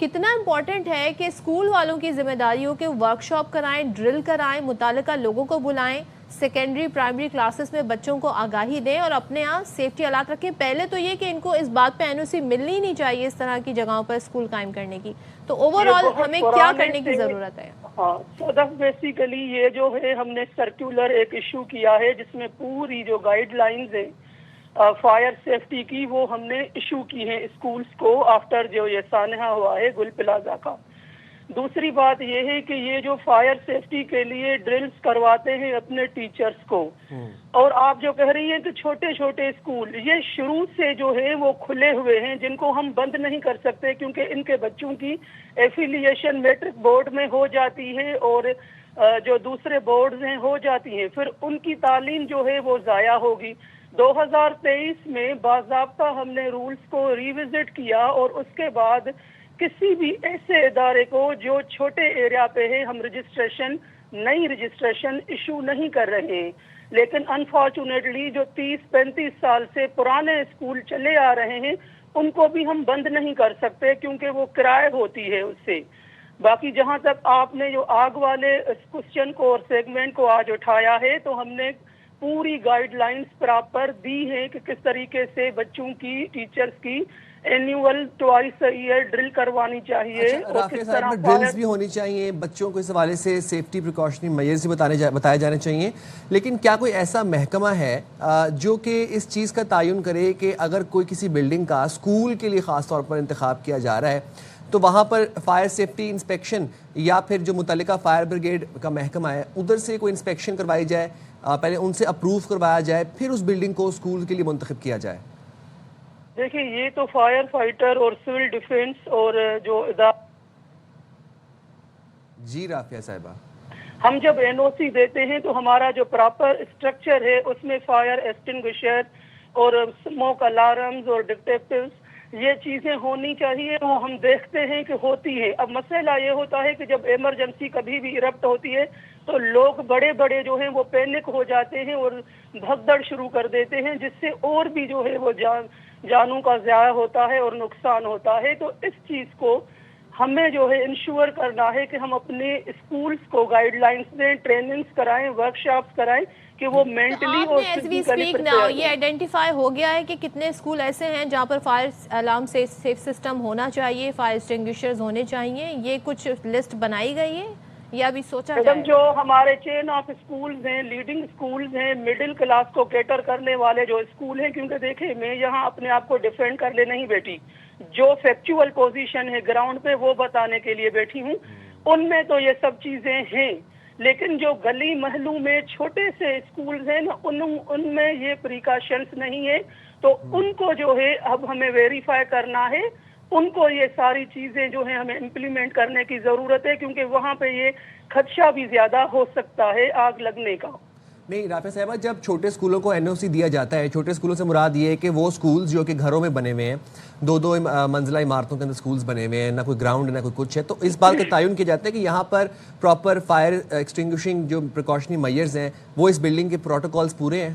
S1: کتنا امپورٹنٹ ہے کہ اسکول والوں کی ذمہ داری ہو کہ ورک شاپ کرائیں, ڈرل کرائیں, متعلقہ لوگوں کو بلائیں, سیکنڈری پرائمری کلاسز میں بچوں کو آگاہی دیں اور اپنے یہاں سیفٹی آلات رکھیں. پہلے تو یہ کہ ان کو اس بات پہ NOC ملنی نہیں چاہیے اس طرح کی جگہوں پر اسکول قائم کرنے کی. تو اوور آل ہمیں کیا کرنے کی ضرورت ہے؟
S6: ہاں صدف, بیسیکلی یہ جو ہے ہم نے سرکولر ایک ایشو کیا ہے جس میں پوری جو گائیڈ لائنز ہیں فائر سیفٹی کی وہ ہم نے ایشو کی ہیں اسکولز کو آفٹر جو یہ سانحہ ہوا ہے گل پلازا کا. دوسری بات یہ ہے کہ یہ جو فائر سیفٹی کے لیے ڈرلز کرواتے ہیں اپنے ٹیچرز کو, اور آپ جو کہہ رہی ہیں کہ چھوٹے چھوٹے اسکول, یہ شروع سے جو ہے وہ کھلے ہوئے ہیں جن کو ہم بند نہیں کر سکتے, کیونکہ ان کے بچوں کی ایفیلیشن میٹرک بورڈ میں ہو جاتی ہے اور جو دوسرے بورڈز ہیں ہو جاتی ہیں, پھر ان کی تعلیم جو ہے وہ ضائع ہوگی. 2023 میں باضابطہ ہم نے رولز کو ریوزٹ کیا, اور اس کے بعد کسی بھی ایسے ادارے کو جو چھوٹے ایریا پہ ہے ہم نئی رجسٹریشن ایشو نہیں کر رہے ہیں. لیکن انفارچونیٹلی جو 30-35 سال سے پرانے اسکول چلے آ رہے ہیں ان کو بھی ہم بند نہیں کر سکتے, کیونکہ وہ کرائے ہوتی ہے اس سے. باقی جہاں تک آپ نے جو آگ والے کوسچن کو اور سیگمنٹ کو آج اٹھایا ہے, تو ہم نے پوری گائیڈ لائنز پراپر دی ہیں کہ کس طریقے سے بچوں کی ٹیچرز کی اینیول ٹوائس ایئر ڈرل کروانی چاہیے.
S2: رافیہ صاحب, ڈرلز بھی ہونی چاہیے, بچوں کو اس حوالے سے سیفٹی پریکاشنری میئرز بھی بتائے جانے چاہیے, لیکن کیا کوئی ایسا محکمہ ہے جو کہ اس چیز کا تعین کرے کہ اگر کوئی کسی بلڈنگ کا اسکول کے لیے خاص طور پر انتخاب کیا جا رہا ہے تو وہاں پر فائر سیفٹی انسپیکشن یا پھر جو متعلقہ فائر بریگیڈ کا محکمہ ہے ادھر سے کوئی انسپیکشن کروائی جائے, پہلے ان سے اپروو کروایا جائے, پھر اس بلڈنگ کو اسکول کے لیے منتخب کیا جائے؟
S6: دیکھیں یہ تو فائر فائٹر اور سول ڈیفنس اور جو
S2: جی رافیہ صاحبہ,
S6: ہم جب NOC دیتے ہیں تو ہمارا جو پراپر اسٹرکچر ہے اس میں فائر ایکسٹنگوشر اور اسموک الارمز اور ڈیٹیکٹیوز یہ چیزیں ہونی چاہیے, وہ ہم دیکھتے ہیں کہ ہوتی ہے. اب مسئلہ یہ ہوتا ہے کہ جب ایمرجنسی کبھی بھی ایرپٹ ہوتی ہے تو لوگ بڑے بڑے جو ہیں وہ پینک ہو جاتے ہیں اور بھگدڑ شروع کر دیتے ہیں, جس سے اور بھی جو ہے وہ جانوں کا ضیاع ہوتا ہے اور نقصان ہوتا ہے. تو اس چیز کو ہمیں جو ہے انشور کرنا ہے کہ ہم اپنے اسکولز کو گائیڈ لائنز دیں, ٹریننگز کرائیں, ورک شاپس کرائیں کہ وہ مینٹلی اور فزیکلی
S1: یہ آئیڈینٹیفائی ہو گیا ہے کہ کتنے اسکول ایسے ہیں جہاں پر فائر الارم سیف سسٹم ہونا چاہیے, فائر ایکسٹنگوشرز ہونے چاہیے, یہ کچھ لسٹ بنائی گئی ہے یا ابھی سوچا جائے؟
S6: جو ہمارے چین آف اسکولز ہیں, لیڈنگ اسکولز ہیں, مڈل کلاس کو کیٹر کرنے والے جو اسکول ہیں, کیونکہ دیکھیں میں یہاں اپنے آپ کو ڈیفینڈ کرنے نہیں بیٹھی, جو فیکچوئل پوزیشن ہے گراؤنڈ پہ وہ بتانے کے لیے بیٹھی ہوں. ان میں تو یہ سب چیزیں ہیں, لیکن جو گلی محلوں میں چھوٹے سے اسکولز ہیں نا ان میں یہ پریکاشنز نہیں ہے, تو ان کو جو ہے اب ہمیں ویریفائی کرنا ہے, ان کو یہ ساری چیزیں جو ہیں ہمیں امپلیمنٹ کرنے کی ضرورت ہے, کیونکہ وہاں پہ یہ خدشہ بھی زیادہ ہو سکتا ہے آگ لگنے کا.
S2: نہیں رافیہ صاحبہ, جب چھوٹے اسکولوں کو NOC دیا جاتا ہے, چھوٹے اسکولوں سے مراد یہ ہے کہ وہ اسکولز جو کہ گھروں میں بنے ہوئے ہیں, 2 منزلہ عمارتوں کے اندر اسکولز بنے ہوئے ہیں, نہ کوئی گراؤنڈ نہ کوئی کچھ ہے, تو اس بات کا تعین کیا جاتا ہے کہ یہاں پر پراپر فائر ایکسٹنگوشنگ جو پریکاشنری میئرز ہیں وہ اس بلڈنگ کے پروٹوکالز پورے ہیں.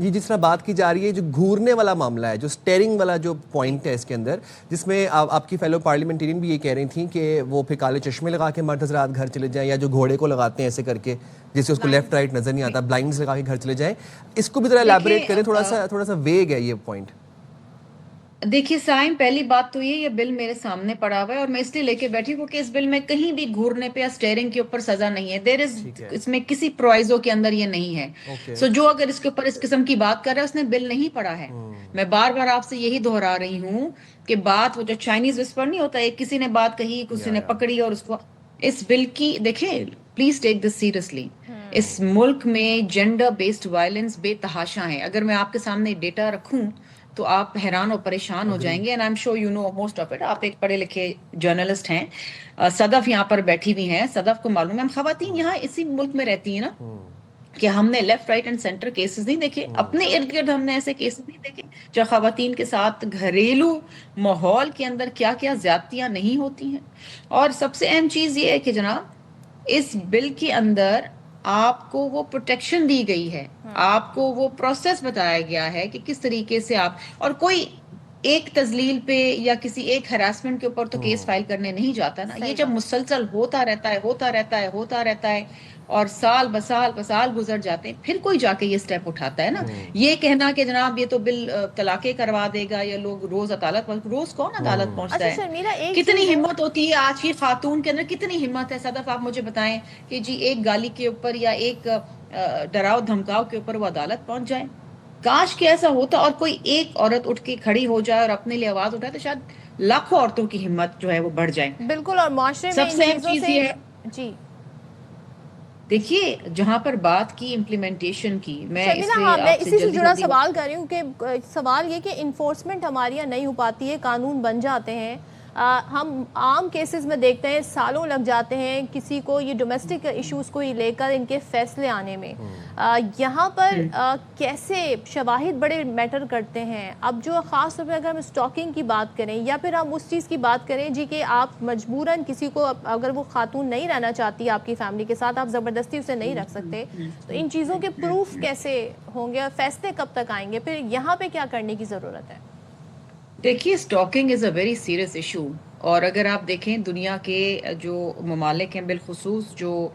S2: یہ جس طرح بات کی جا رہی ہے جو گھورنے والا معاملہ ہے, جو سٹیئرنگ والا جو پوائنٹ ہے اس کے اندر, جس میں آپ کی فیلو پارلیمنٹرین بھی یہ کہہ رہی تھیں کہ وہ پھر کالے چشمے لگا کے مرد حضرات گھر چلے جائیں, یا جو گھوڑے کو لگاتے ہیں ایسے کر کے جس سے اس کو لیفٹ رائٹ نظر نہیں آتا, بلائنڈز لگا کے گھر چلے جائیں, اس کو بھی ذرا الیبوریٹ کریں, تھوڑا سا ویگ ہے یہ پوائنٹ.
S7: دیکھیے سائم, پہلی بات تو یہ بل میرے سامنے پڑا ہوا ہے اور میں اس لیے لے کے بیٹھی ہوں کہ اس بل میں کہیں بھی گھورنے پہ یا سٹیئرنگ کے اوپر سزا نہیں ہے. اس میں کسی پروائزو کے اندر یہ نہیں ہے. سو جو اگر اس کے اوپر اس قسم کی بات کر رہا ہے اس نے بل نہیں پڑھا ہے. میں بار بار آپ سے یہی دہرا رہی ہوں کہ بات وہ جو چائنیز وسپر نہیں ہوتا, ایک کسی نے بات کہی, کسی نے پکڑی اور اس کو, اس بل کی دیکھیں پلیز ٹیک دس سیریسلی. اس ملک میں جینڈر بیسڈ وائلنس بے تحاشا ہے. اگر میں آپ کے سامنے ڈیٹا رکھوں تو آپ حیران اور پریشان ہو جائیں گے. And I'm sure you know most of it. آپ ایک پڑھے لکھے جرنلسٹ ہیں, صدف یہاں پر بیٹھی ہوئی ہیں, صدف کو معلوم ہے ہم خواتین یہاں اسی ملک میں رہتی ہیں نا, کہ ہم نے left right and centre cases نہیں دیکھے اپنے ارد گرد, ہم نے ایسے کیسز نہیں دیکھے جو خواتین کے ساتھ گھریلو ماحول کے اندر کیا کیا زیادتیاں نہیں ہوتی ہیں. اور سب سے اہم چیز یہ ہے کہ جناب اس بل کے اندر آپ کو وہ پروٹیکشن دی گئی ہے, آپ کو وہ پروسیس بتایا گیا ہے کہ کس طریقے سے آپ, اور کوئی ایک تذلیل پہ یا کسی ایک ہراسمنٹ کے اوپر تو کیس فائل کرنے نہیں جاتا نا. یہ جب مسلسل ہوتا رہتا ہے اور سال بسال گزر جاتے ہیں, پھر کوئی جا کے یہ سٹیپ اٹھاتا ہے نا. یہ کہنا کہ جناب یہ تو بل طلاقیں کروا دے گا یا لوگ روز عدالت, روز کون عدالت پہنچتا ہے؟ کتنی ہمت ہوتی ہے آج کی خاتون کے اندر, کتنی ہمت ہے صدف, آپ مجھے بتائیں کہ جی ایک گالی کے اوپر یا ایک ڈراؤ دھمکاؤ کے اوپر وہ عدالت پہنچ جائے. کاش کہ ایسا ہوتا اور کوئی ایک عورت اٹھ کے کھڑی ہو جائے اور اپنے لیے آواز اٹھائے تو شاید لاکھوں عورتوں کی ہمت جو ہے وہ بڑھ جائے.
S1: بالکل. اور معاشرے میں
S7: سب سے اہم چیز یہ ہے,
S1: جی
S7: دیکھیے جہاں پر بات کی امپلیمنٹیشن کی, میں
S1: اسی سے جڑا سوال کر رہی ہوں کہ سوال یہ کہ انفورسمنٹ ہماری یہاں نہیں ہو پاتی ہے, قانون بن جاتے ہیں, ہم عام کیسز میں دیکھتے ہیں سالوں لگ جاتے ہیں کسی کو یہ ڈومیسٹک ایشوز کو ہی لے کر ان کے فیصلے آنے میں. یہاں پر کیسے شواہد بڑے میٹر کرتے ہیں. اب جو خاص طور پہ اگر ہم اسٹاکنگ کی بات کریں یا پھر ہم اس چیز کی بات کریں جی کہ آپ مجبوراً کسی کو, اگر وہ خاتون نہیں رہنا چاہتی آپ کی فیملی کے ساتھ, آپ زبردستی اسے نہیں رکھ سکتے, تو ان چیزوں کے پروف کیسے ہوں گے اور فیصلے کب تک آئیں گے, پھر یہاں پہ کیا کرنے کی ضرورت ہے؟
S7: دیکھیے stalking is a very serious issue, اور اگر آپ دیکھیں دنیا کے جو ممالک ہیں, بالخصوص جو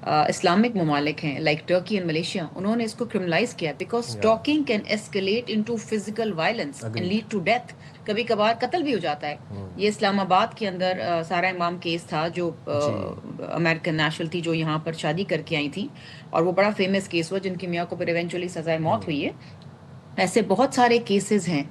S7: اسلامک ممالک ہیں لائک ٹرکی اینڈ ملیشیا, انہوں نے اس کو کرمنلائز کیا because stalking can escalate into physical violence and lead to death. کبھی کبھار قتل بھی ہو جاتا ہے. یہ اسلام آباد کے اندر سارا امام کیس تھا, جو امریکن نیشنل تھی, جو یہاں پر شادی کر کے آئی تھی, اور وہ بڑا فیمس کیس ہوا جن کی میاں کو پھر ایونچولی سزائے موت ہوئی ہے. ایسے بہت سارے کیسز ہیں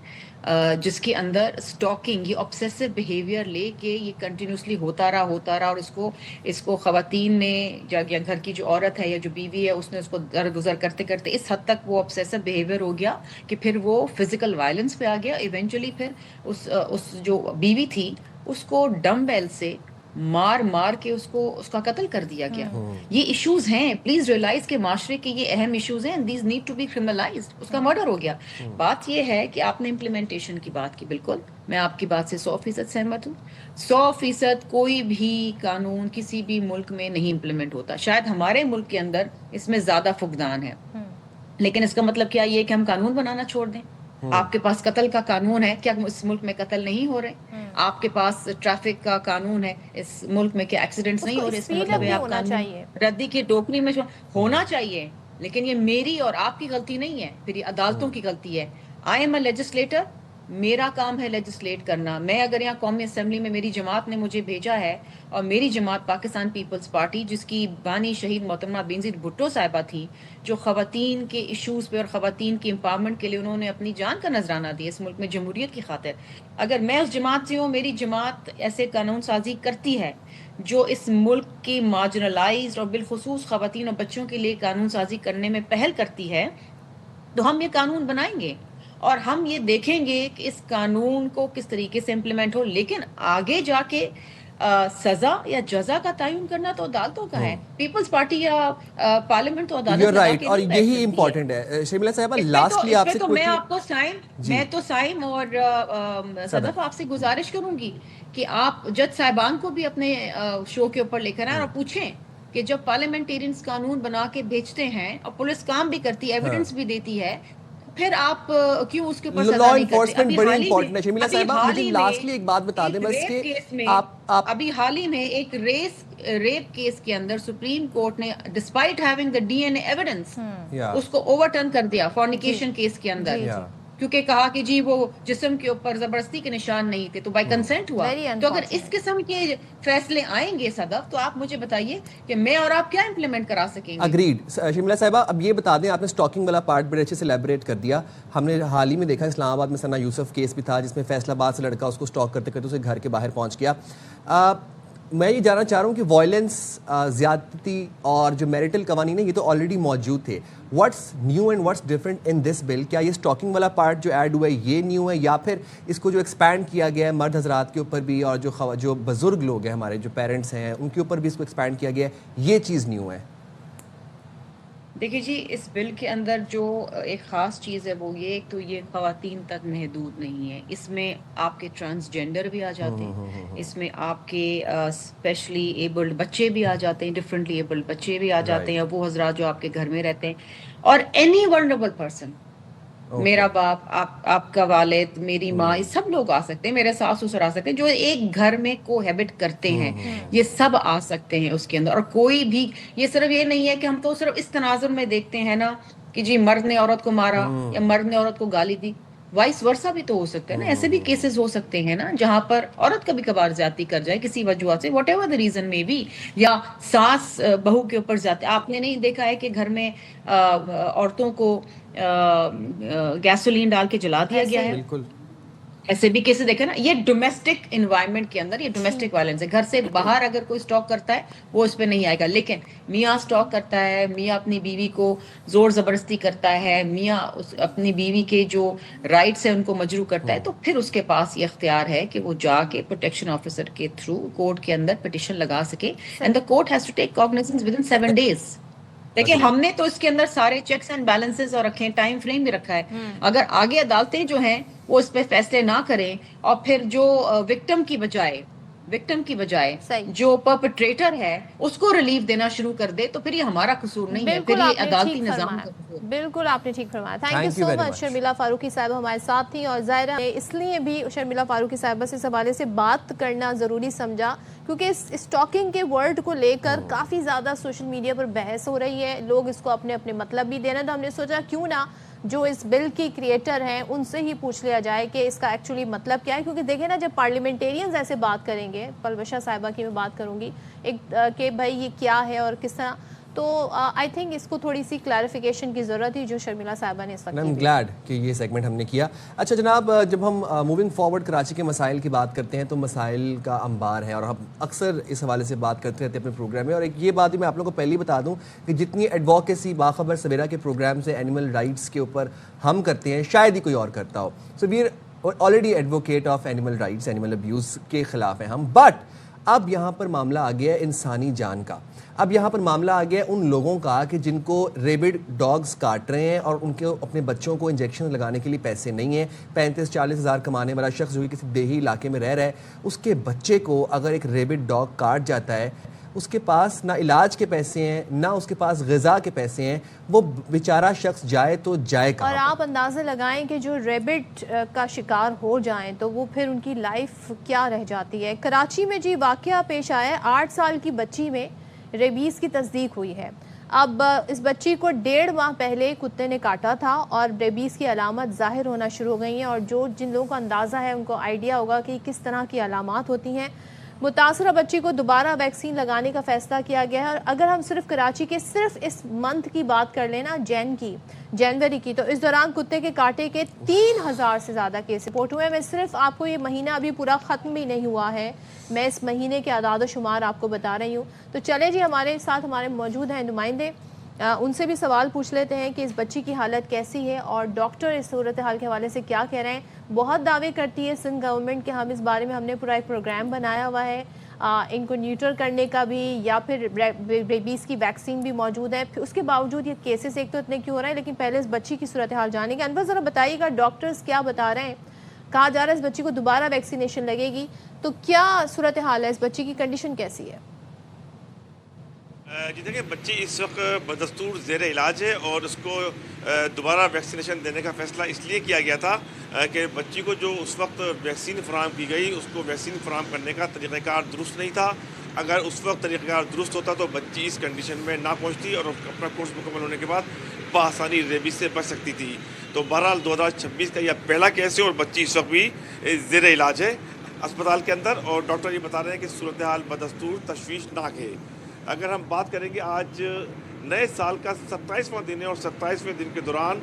S7: جس کے اندر اسٹاکنگ, یہ آبسیسو بیہیویئر لے کے یہ کنٹینیوسلی ہوتا رہا اور اس کو خواتین نے یا گھر کی جو عورت ہے یا جو بیوی ہے اس نے اس کو درگزر کرتے کرتے اس حد تک وہ آبسیسو بیہیویئر ہو گیا کہ پھر وہ فزیکل وائلنس پہ آ گیا. ایونچولی پھر اس جو بیوی تھی اس کو ڈم بیل سے مار کے اس کا قتل کر دیا گیا. یہ ایشوز ہیں, پلیز ریئلائز کہ معاشرے کے یہ اہم ایشوز ہیں, دیز نیڈ ٹو بی کرمنلائزڈ. اس کا مرڈر ہو گیا. بات یہ ہے کہ آپ نے امپلیمنٹیشن کی بات کی, بالکل میں آپ کی بات سے 100% سہمت ہوں. 100% کوئی بھی قانون کسی بھی ملک میں نہیں امپلیمنٹ ہوتا. شاید ہمارے ملک کے اندر اس میں زیادہ فقدان ہے, لیکن اس کا مطلب کیا یہ کہ ہم قانون بنانا چھوڑ دیں؟ آپ کے پاس قتل کا قانون ہے, کیا اس ملک میں قتل نہیں ہو رہے؟ آپ کے پاس ٹریفک کا قانون ہے, اس ملک میں کیا ایکسیڈنٹس نہیں ہو رہے؟ اس کا مطلب ہے آپ قانون ردی کی ٹوکری میں ہونا چاہیے, لیکن یہ میری اور آپ کی غلطی نہیں ہے, پھر یہ عدالتوں کی غلطی ہے. آئی ایم اے لیجسلیٹر, میرا کام ہے لیجسلیٹ کرنا. میں اگر یہاں قومی اسمبلی میں میری جماعت نے مجھے بھیجا ہے, اور میری جماعت پاکستان پیپلز پارٹی جس کی بانی شہید محترمہ بینظیر بھٹو صاحبہ تھی, جو خواتین کے ایشوز پہ اور خواتین کی امپاورمنٹ کے لیے انہوں نے اپنی جان کا نذرانہ دیا اس ملک میں جمہوریت کی خاطر, اگر میں اس جماعت سے ہوں, میری جماعت ایسے قانون سازی کرتی ہے جو اس ملک کی مارجنلائزڈ اور بالخصوص خواتین اور بچوں کے لیے قانون سازی کرنے میں پہل کرتی ہے, تو ہم یہ قانون بنائیں گے اور ہم یہ دیکھیں گے کہ اس قانون کو کس طریقے سے امپلیمنٹ ہو. لیکن آگے جا کے سزا یا جزا کا تعین کرنا تو عدالتوں کا ہے. پیپلز پارٹی یا پارلیمنٹ تو عدالت
S2: لگا کے, اور یہی امپورٹنٹ ہے. شمیلہ صاحبہ لاسٹلی آپ سے
S7: میں تو سائم اور صدف آپ سے گزارش کروں گی کہ آپ جج صاحبان کو بھی اپنے شو کے اوپر لے کر آئیں اور پوچھیں کہ جب پارلیمنٹیرینز قانون بنا کے بھیجتے ہیں اور پولیس کام بھی کرتی ہے, ایویڈنس بھی دیتی ہے, پھر آپ کیوں اس کے اوپر
S2: لا انفورسمنٹ بڑی امپورٹنٹ ہے. شرمیلا صاحبہ مجھے لاسٹلی ایک بات بتا دیں بس کہ آپ
S7: ابھی حال ہی میں ایک ریپ کیس کے اندر سپریم کورٹ نے despite having the D N A evidence اس کو اوور ٹرن کر دیا فورنیکیشن کیس کے اندر, کیونکہ کہا کہ جی وہ جسم کے اوپر زبردستی کے نشان نہیں تھے تو بائی کنسنٹ ہوا. تو اگر اس قسم کے فیصلے آئیں گے صدف, تو آپ مجھے بتائیے کہ میں اور آپ کیا امپلیمنٹ کرا سکیں گے.
S2: اگریڈ. شرمیلا صاحبہ اب یہ بتا دیں, آپ نے اسٹاکنگ والا پارٹ بڑے اچھے سے ایلیبریٹ کر دیا. ہم نے حال ہی میں دیکھا اسلام آباد میں ثنا یوسف کیس بھی تھا جس میں فیصل آباد سے لڑکا اس کو اسٹاک کرتے کرتے اسے گھر کے باہر پہنچ گیا. میں یہ جاننا چاہ رہا ہوں کہ وائلنس, زیادتی اور جو میریٹل قوانین ہیں یہ تو آلریڈی موجود تھے. What's new and what's different in this bill? کیا یہ اسٹاکنگ والا پارٹ جو ایڈ ہوا ہے یہ نیو ہے, یا پھر اس کو جو ایکسپینڈ کیا گیا ہے مرد حضرات کے اوپر بھی اور جو بزرگ لوگ ہیں ہمارے جو پیرنٹس ہیں ان کے اوپر بھی اس کو ایکسپینڈ کیا گیا ہے, یہ چیز نیو ہے؟
S7: دیکھیے جی, اس بل کے اندر جو ایک خاص چیز ہے وہ یہ, ایک تو یہ خواتین تک محدود نہیں ہے, اس میں آپ کے ٹرانسجینڈر بھی آ جاتے ہیں, اس میں آپ کے اسپیشلی ایبلڈ بچے بھی آ جاتے ہیں, ڈفرینٹلی ایبلڈ بچے بھی آ جاتے ہیں, وہ حضرات جو آپ کے گھر میں رہتے ہیں, اور اینی ولنریبل پرسن, میرا باپ, آپ کا والد, میری ماں, یہ سب لوگ آ سکتے ہیں, میرے ساس سسر آ سکتے ہیں, جو ایک گھر میں کوہیبٹ کرتے ہیں, یہ سب آ سکتے ہیں اس کے اندر. اور کوئی بھی, یہ صرف یہ نہیں ہے کہ ہم تو صرف اس تناظر میں دیکھتے ہیں نا کہ جی مرد نے عورت کو مارا یا مرد نے عورت کو گالی دی, وائس ورسا بھی تو ہو سکتا ہے نا. ایسے بھی کیسز ہو سکتے ہیں نا جہاں پر عورت کبھی کبھار زیادتی کر جائے کسی وجہ سے, واٹ ایور دا ریزن میں بھی, یا ساس بہو کے اوپر زیادتی. آپ نے نہیں دیکھا ہے کہ گھر میں عورتوں کو گیسولین ڈال کے جلا دیا گیا ہے؟ بالکل ایسے بھی کیسے دیکھیں نا. یہ ڈومیسٹک انوائرمنٹ کے اندر یہ ڈومیسٹک وائلنس ہے. گھر سے باہر اگر کوئی اسٹاک کرتا ہے وہ اس پہ نہیں آئے گا, لیکن میاں اسٹاک کرتا ہے, میاں اپنی بیوی کو زور زبردستی کرتا ہے, میاں اپنی بیوی کے جو رائٹس ہیں ان کو مجروح کرتا ہے, تو پھر اس کے پاس یہ اختیار ہے کہ وہ جا کے پروٹیکشن آفیسر کے تھرو کورٹ کے اندر پٹیشن لگا سکے, and the court has to take cognizance within 7 days. دیکھیں ہم نے تو اس کے اندر سارے چیکس اینڈ بیلنسز اور رکھے ہیں, ٹائم فریم بھی رکھا ہے. اگر آگے عدالتیں جو ہیں وہ اس پہ فیصلے نہ کریں اور پھر جو وکٹم کی بجائے جو پرپٹریٹر ہے اس کو ریلیف دینا شروع کر دے, تو پھر یہ ہمارا قصور نہیں ہے, پھر یہ عدالتی نظام کا قصور.
S1: بالکل آپ نے ٹھیک فرمایا. تھینک یو سو مچ. شرمیلا فاروقی صاحبہ ہمارے ساتھ تھیں, اور ظاہرہ اس لیے بھی شرمیلا فاروقی صاحبہ سے اس حوالے سے بات کرنا ضروری سمجھا کیونکہ اس اسٹاکنگ کے ورڈ کو لے کر کافی زیادہ سوشل میڈیا پر بحث ہو رہی ہے, لوگ اس کو اپنے اپنے مطلب بھی دینا, تو ہم نے سوچا کیوں نہ جو اس بل کی کریٹر ہیں ان سے ہی پوچھ لیا جائے کہ اس کا ایکچولی مطلب کیا ہے. کیونکہ دیکھیں نا, جب پارلیمنٹیرینز ایسے بات کریں گے, پلوشا صاحبہ کی میں بات کروں گی ایک کہ بھائی یہ کیا ہے اور کس طرح, تو آئی تھنک اس کو تھوڑی سی کلیریفیکیشن کی ضرورت تھی جو شرمیلا صاحبہ نے اس وقت.
S2: آئی ایم گلیڈ کہ یہ سیگمنٹ ہم نے کیا. اچھا جناب, جب ہم موونگ فارورڈ کراچی کے مسائل کی بات کرتے ہیں تو مسائل کا انبار ہے اور ہم اکثر اس حوالے سے بات کرتے رہتے ہیں اپنے پروگرام میں. اور ایک یہ بات بھی میں آپ لوگوں کو پہلے بتا دوں کہ جتنی ایڈوکیسی باخبر سویرا کے پروگرام سے اینیمل رائٹس کے اوپر ہم کرتے ہیں شاید ہی کوئی اور کرتا ہو. So we are already advocate of animal rights, animal abuse کے خلاف ہیں ہم. بٹ اب یہاں پر معاملہ آ گیا ہے انسانی جان کا. اب یہاں پر معاملہ آ گیا ہے ان لوگوں کا کہ جن کو ریبڈ ڈاگز کاٹ رہے ہیں اور ان کے اپنے بچوں کو انجیکشن لگانے کے لیے پیسے نہیں ہیں. 35-40 ہزار کمانے والا شخص جو کسی دیہی علاقے میں رہ رہا ہے, اس کے بچے کو اگر ایک ریبڈ ڈاگ کاٹ جاتا ہے, اس کے پاس نہ علاج کے پیسے ہیں نہ اس کے پاس غذا کے پیسے ہیں, وہ بیچارہ شخص جائے تو جائے کہاں.
S1: اور آپ اندازہ لگائیں کہ جو ریبٹ کا شکار ہو جائیں تو وہ پھر ان کی لائف کیا رہ جاتی ہے. کراچی میں جی واقعہ پیش آیا ہے, 8 سال کی بچی میں ریبیز کی تصدیق ہوئی ہے. اب اس بچی کو 1.5 ماہ پہلے کتے نے کاٹا تھا اور ریبیز کی علامات ظاہر ہونا شروع ہو گئی ہیں, اور جن لوگوں کو اندازہ ہے ان کو آئیڈیا ہوگا کہ کس طرح کی علامات ہوتی ہیں. متاثرہ بچی کو دوبارہ ویکسین لگانے کا فیصلہ کیا گیا ہے. اور اگر ہم صرف کراچی کے صرف اس منتھ کی بات کر لیں نا, جنوری کی, تو اس دوران کتے کے کاٹے کے 3000 سے زیادہ کیس رپورٹ ہوئے. میں صرف آپ کو یہ مہینہ ابھی پورا ختم بھی نہیں ہوا ہے, میں اس مہینے کے اعداد و شمار آپ کو بتا رہی ہوں. تو چلے جی, ہمارے ساتھ ہمارے موجود ہیں نمائندے, ان سے بھی سوال پوچھ لیتے ہیں کہ اس بچی کی حالت کیسی ہے اور ڈاکٹر اس صورتحال کے حوالے سے کیا کہہ رہے ہیں. بہت دعوے کرتی ہے سندھ گورنمنٹ کہ ہم اس بارے میں ہم نے پورا ایک پروگرام بنایا ہوا ہے, ان کو نیوٹر کرنے کا بھی, یا پھر ریبیز کی ویکسین بھی موجود ہے. اس کے باوجود یہ کیسز ایک تو اتنے کیوں ہو رہے ہیں, لیکن پہلے اس بچی کی صورتحال جانیں گے. انور ذرا بتائیے گا, ڈاکٹرز کیا بتا رہے ہیں, کہا جا رہا ہے اس بچی کو دوبارہ ویکسینیشن لگے گی, تو کیا صورتحال ہے, اس بچی کی کنڈیشن کیسی ہے؟
S8: جی دیکھیں، بچی اس وقت بدستور زیر علاج ہے اور اس کو دوبارہ ویکسینیشن دینے کا فیصلہ اس لیے کیا گیا تھا کہ بچی کو جو اس وقت ویکسین فراہم کی گئی اس کو ویکسین فراہم کرنے کا طریقہ کار درست نہیں تھا. اگر اس وقت طریقہ کار درست ہوتا تو بچی اس کنڈیشن میں نہ پہنچتی اور اپنا کورس مکمل ہونے کے بعد بآسانی ریبیز سے بچ سکتی تھی. تو بہرحال 2026 کا یہ پہلا کیس ہے اور بچی اس وقت بھی زیر علاج ہے اسپتال کے اندر، اور ڈاکٹر یہ بتا رہے ہیں کہ صورتحال بدستور تشویشناک ہے. اگر ہم بات کریں گے آج نئے سال کا 27واں دن ہے اور 27ویں دن کے دوران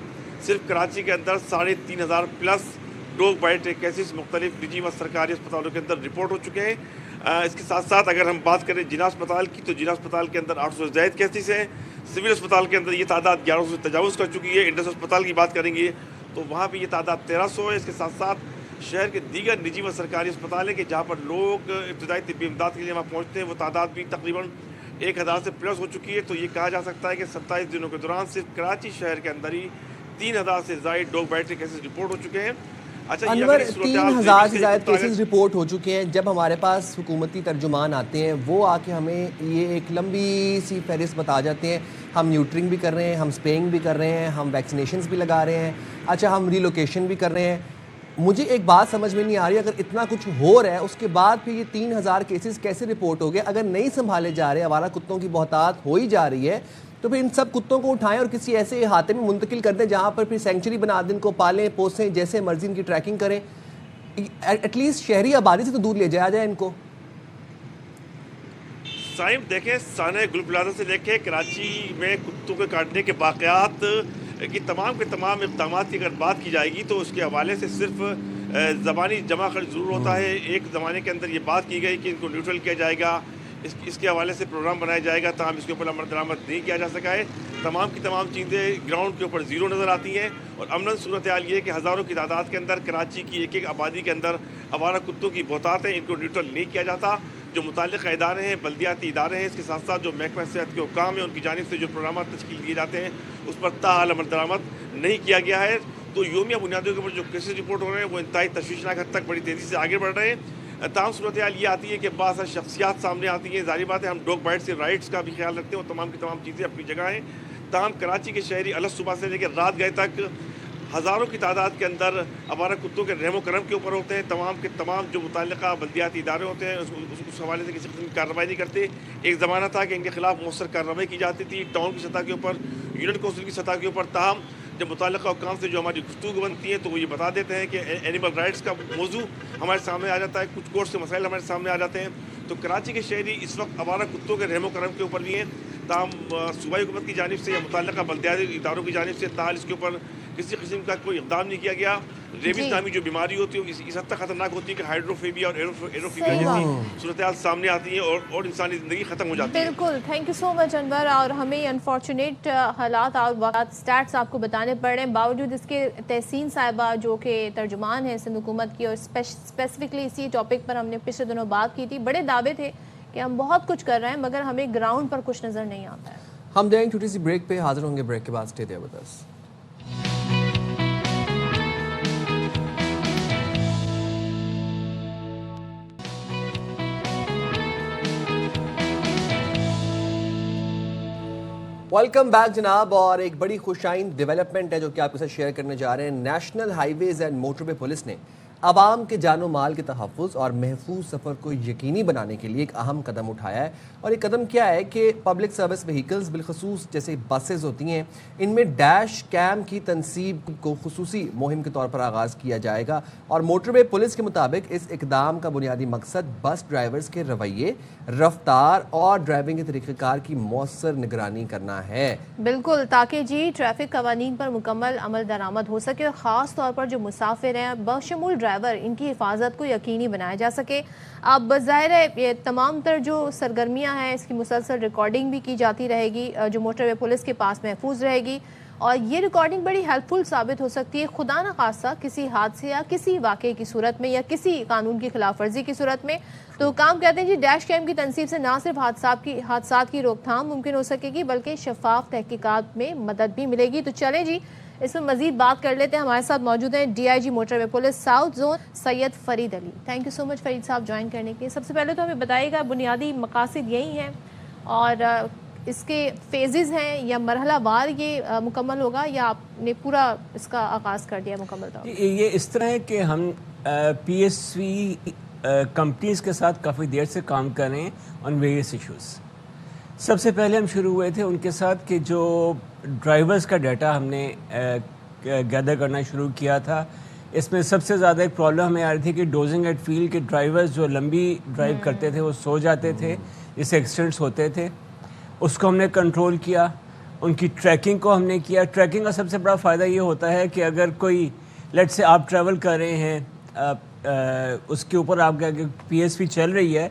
S8: صرف کراچی کے اندر 3,500 پلس ڈوگ بائٹ کیسز مختلف نجی و سرکاری اسپتالوں کے اندر رپورٹ ہو چکے ہیں. اس کے ساتھ ساتھ اگر ہم بات کریں جناح اسپتال کی تو جناح اسپتال کے اندر 800 سے زائد کیسز ہیں. سول اسپتال کے اندر یہ تعداد 1100 سے تجاوز کر چکی ہے. انڈس اسپتال کی بات کریں گے تو وہاں پہ یہ تعداد 1300 ہے. اس کے ساتھ ساتھ شہر کے دیگر نجی و سرکاری اسپتال ہیں کہ جہاں پر لوگ ابتدائی طبی امداد کے لیے وہاں پہنچتے ہیں وہ تعداد بھی تقریباً 1000 سے پلس ہو چکی ہے. تو یہ کہا جا سکتا ہے کہ 27 دنوں کے دوران صرف کراچی شہر کے اندر ہی 3000 سے زائد ڈوگ بائٹ کے کیسز رپورٹ ہو چکے ہیں.
S2: انور 3000 سے زائد کیسز رپورٹ ہو چکے ہیں. جب ہمارے پاس حکومتی ترجمان آتے ہیں وہ آ کے ہمیں یہ ایک لمبی سی فہرست بتا جاتے ہیں. ہم نیوٹرنگ بھی کر رہے ہیں, ہم سپیئنگ بھی کر رہے ہیں, ہم ویکسینیشنز بھی لگا رہے ہیں, اچھا ہم ریلوکیشن بھی کر رہے ہیں. مجھے ایک بات سمجھ میں نہیں آ رہی, اگر اتنا کچھ ہو رہا ہے اس کے بعد پھر یہ 3000 کیسز کیسے رپورٹ ہو گئے؟ اگر نہیں سنبھالے جا رہے, آوارہ کتوں کی بہتات ہو ہی جا رہی ہے, تو پھر ان سب کتوں کو اٹھائیں اور کسی ایسے احاطے میں منتقل کر دیں جہاں پر پھر سینکچری بنا دیں, ان کو پالیں پوسیں, جیسے مرضی ان کی ٹریکنگ کریں. ایٹ لیسٹ شہری آبادی سے تو دور لے جایا جائے ان کو.
S8: سائم دیکھیں, سانحہ گل پلازہ سے لے کے کراچی میں کتوں کے کاٹنے کے واقعات کی تمام کے تمام اقدامات کی اگر بات کی جائے گی تو اس کے حوالے سے صرف زبانی جمع خرچ ضرور ہوتا ہے. ایک زمانے کے اندر یہ بات کی گئی کہ ان کو نیوٹرل کیا جائے گا, اس کے حوالے سے پروگرام بنایا جائے گا, تاہم اس کے اوپر عمل درآمد نہیں کیا جا سکا ہے. تمام کی تمام چیزیں گراؤنڈ کے اوپر زیرو نظر آتی ہیں اور امن صورتحال یہ ہے کہ ہزاروں کی تعداد کے اندر کراچی کی ایک ایک آبادی کے اندر آوارہ کتوں کی بہتات ہیں, ان کو نیوٹرل نہیں کیا جاتا. جو متعلقہ ادارے ہیں, بلدیاتی ادارے ہیں, اس کے ساتھ ساتھ جو محکمہ صحت کے حکام ہیں ان کی جانب سے جو پروگرامات تشکیل دیے جاتے ہیں اس پر تاحال عمل درآمد نہیں کیا گیا ہے. تو یومیہ بنیادوں کے اوپر جو کیسز رپورٹ ہو رہے ہیں وہ انتہائی تشویشناک حد تک بڑی تیزی سے آگے بڑھ رہے ہیں. تاہم صورتحال یہ آتی ہے کہ بعض شخصیات سامنے آتی ہیں. ظاہر بات ہے ہم ڈوگ بائٹ سے رائٹس کا بھی خیال رکھتے ہیں اور تمام کی تمام چیزیں اپنی جگہ ہیں. تاہم کراچی کے شہری الگ صبح سے لے کے رات گئے تک ہزاروں کی تعداد کے اندر آوارہ کتوں کے رحم و کرم کے اوپر ہوتے ہیں. تمام کے تمام جو متعلقہ بلدیاتی ادارے ہوتے ہیں اس حوالے سے کسی قسم کی کارروائی نہیں کرتے. ایک زمانہ تھا کہ ان کے خلاف مؤثر کارروائی کی جاتی تھی ٹاؤن کی سطح کے اوپر, یونٹ کونسل کی سطح کے اوپر. تاہم جب متعلقہ حکام سے جو ہماری گفتگو بنتی ہیں تو وہ یہ بتا دیتے ہیں کہ اینیمل رائٹس کا موضوع ہمارے سامنے آ جاتا ہے, کچھ کورس کے مسائل ہمارے سامنے آ جاتے ہیں. تو کراچی کے شہری اس وقت آوارہ کتوں کے رحم و کرم کے اوپر بھی ہیں. تاہم صوبائی حکومت کی جانب سے یا متعلقہ بلدیاتی اداروں کی جانب سے تاحال اس کے اوپر کسی قسم کا کوئی اقدام نہیں کیا گیا. ریبیز نامی جو بیماری ہوتی ہے اس حد تک خطرناک ہوتی ہے کہ ہائیڈروفیبیا اور ایروفیبیا جیسی صورتحال سامنے آتی ہیں اور انسانی زندگی ختم ہو جاتی ہے.
S1: بالکل, تھینک یو سو مچ انور. اور ہمیں انفارچونیٹ حالات اور واقعات اسٹیٹس آپ کو بتانے پڑ رہے ہیں, باوجود اس کے تحسین صاحبہ جو کہ ترجمان ہیں سندھ حکومت کی اور اسپیسیفکلی اسی ٹاپک پر ہم نے پچھلے دنوں بات کی تھی. بڑے دعوے تھے کہ ہم بہت کچھ کر رہے ہیں مگر ہمیں گراؤنڈ پر کچھ نظر نہیں آتا ہے.
S2: ہم دیں چھوٹی سی بریک پہ حاضر ہوں گے, بریک کے بعد stay there with us. Welcome back جناب. اور ایک بڑی خوش آئند ڈیولپمنٹ ہے جو کہ آپ کے ساتھ شیئر کرنے جا رہے ہیں. National highways and motorway police نے عوام کے جان و مال کے تحفظ اور محفوظ سفر کو یقینی بنانے کے لیے ایک اہم قدم اٹھایا ہے. اور یہ قدم کیا ہے کہ پبلک سروس وہیکلز بالخصوص جیسے بسز ہوتی ہیں ان میں ڈیش کیم کی تنصیب کو خصوصی مہم کے طور پر آغاز کیا جائے گا. اور موٹر وے پولیس کے مطابق اس اقدام کا بنیادی مقصد بس ڈرائیورز کے رویے, رفتار اور ڈرائیونگ کے طریقہ کار کی مؤثر نگرانی کرنا ہے.
S1: بالکل, تاکہ جی ٹریفک قوانین پر مکمل عمل درآمد ہو سکے اور خاص طور پر جو مسافر ہیں بشمول ڈرائیور ان کی حفاظت کو یقینی بنایا جا سکے. اب بظاہر ہے یہ تمام تر جو سرگرمیاں ہیں اس کی مسلسل ریکارڈنگ بھی کی جاتی رہے گی جو موٹر وے پولیس کے پاس محفوظ رہے گی اور یہ ریکارڈنگ بڑی ہیلپ فل ثابت ہو سکتی ہے خدا نہ خواستہ کسی حادثے یا کسی واقعے کی صورت میں یا کسی قانون کی خلاف ورزی کی صورت میں. تو کام کہتے ہیں جی ڈیش کیم کی تنصیب سے نہ صرف حادثات کی روک تھام ممکن ہو سکے گی بلکہ شفاف تحقیقات میں مدد بھی ملے گی. تو چلیں جی اس میں مزید بات کر لیتے ہیں. ہمارے ساتھ موجود ہیں D I G motorway police south zone Syed Farid Ali. Thank you so much Farid صاحب جوائن کرنے کے. سب سے پہلے تو ہمیں بتائیے گا بنیادی مقاصد یہی ہیں اور اس کے فیزز ہیں یا مرحلہ وار یہ مکمل ہوگا یا آپ نے پورا اس کا آغاز کر دیا مکمل طور پر؟
S9: یہ اس طرح ہے کہ ہم پی ایس وی کمپنیز کے ساتھ کافی دیر سے کام کر رہے ہیں آن ویریس ایشوز. سب سے پہلے ہم شروع ہوئے تھے ان کے ساتھ کہ جو ڈرائیورز کا ڈیٹا ہم نے گیدر کرنا شروع کیا تھا. اس میں سب سے زیادہ ایک پرابلم ہمیں آ رہی تھی کہ ڈوزنگ ایٹ فیلڈ کے ڈرائیورز جو لمبی ڈرائیو کرتے تھے وہ سو جاتے تھے جس سے ایکسیڈنٹس ہوتے تھے. اس کو ہم نے کنٹرول کیا. ان کی ٹریکنگ کو ہم نے کیا. ٹریکنگ کا سب سے بڑا فائدہ یہ ہوتا ہے کہ اگر کوئی لیٹ سے آپ ٹریول کر رہے ہیں اس کے اوپر آپ کا پی ایس وی چل رہی ہے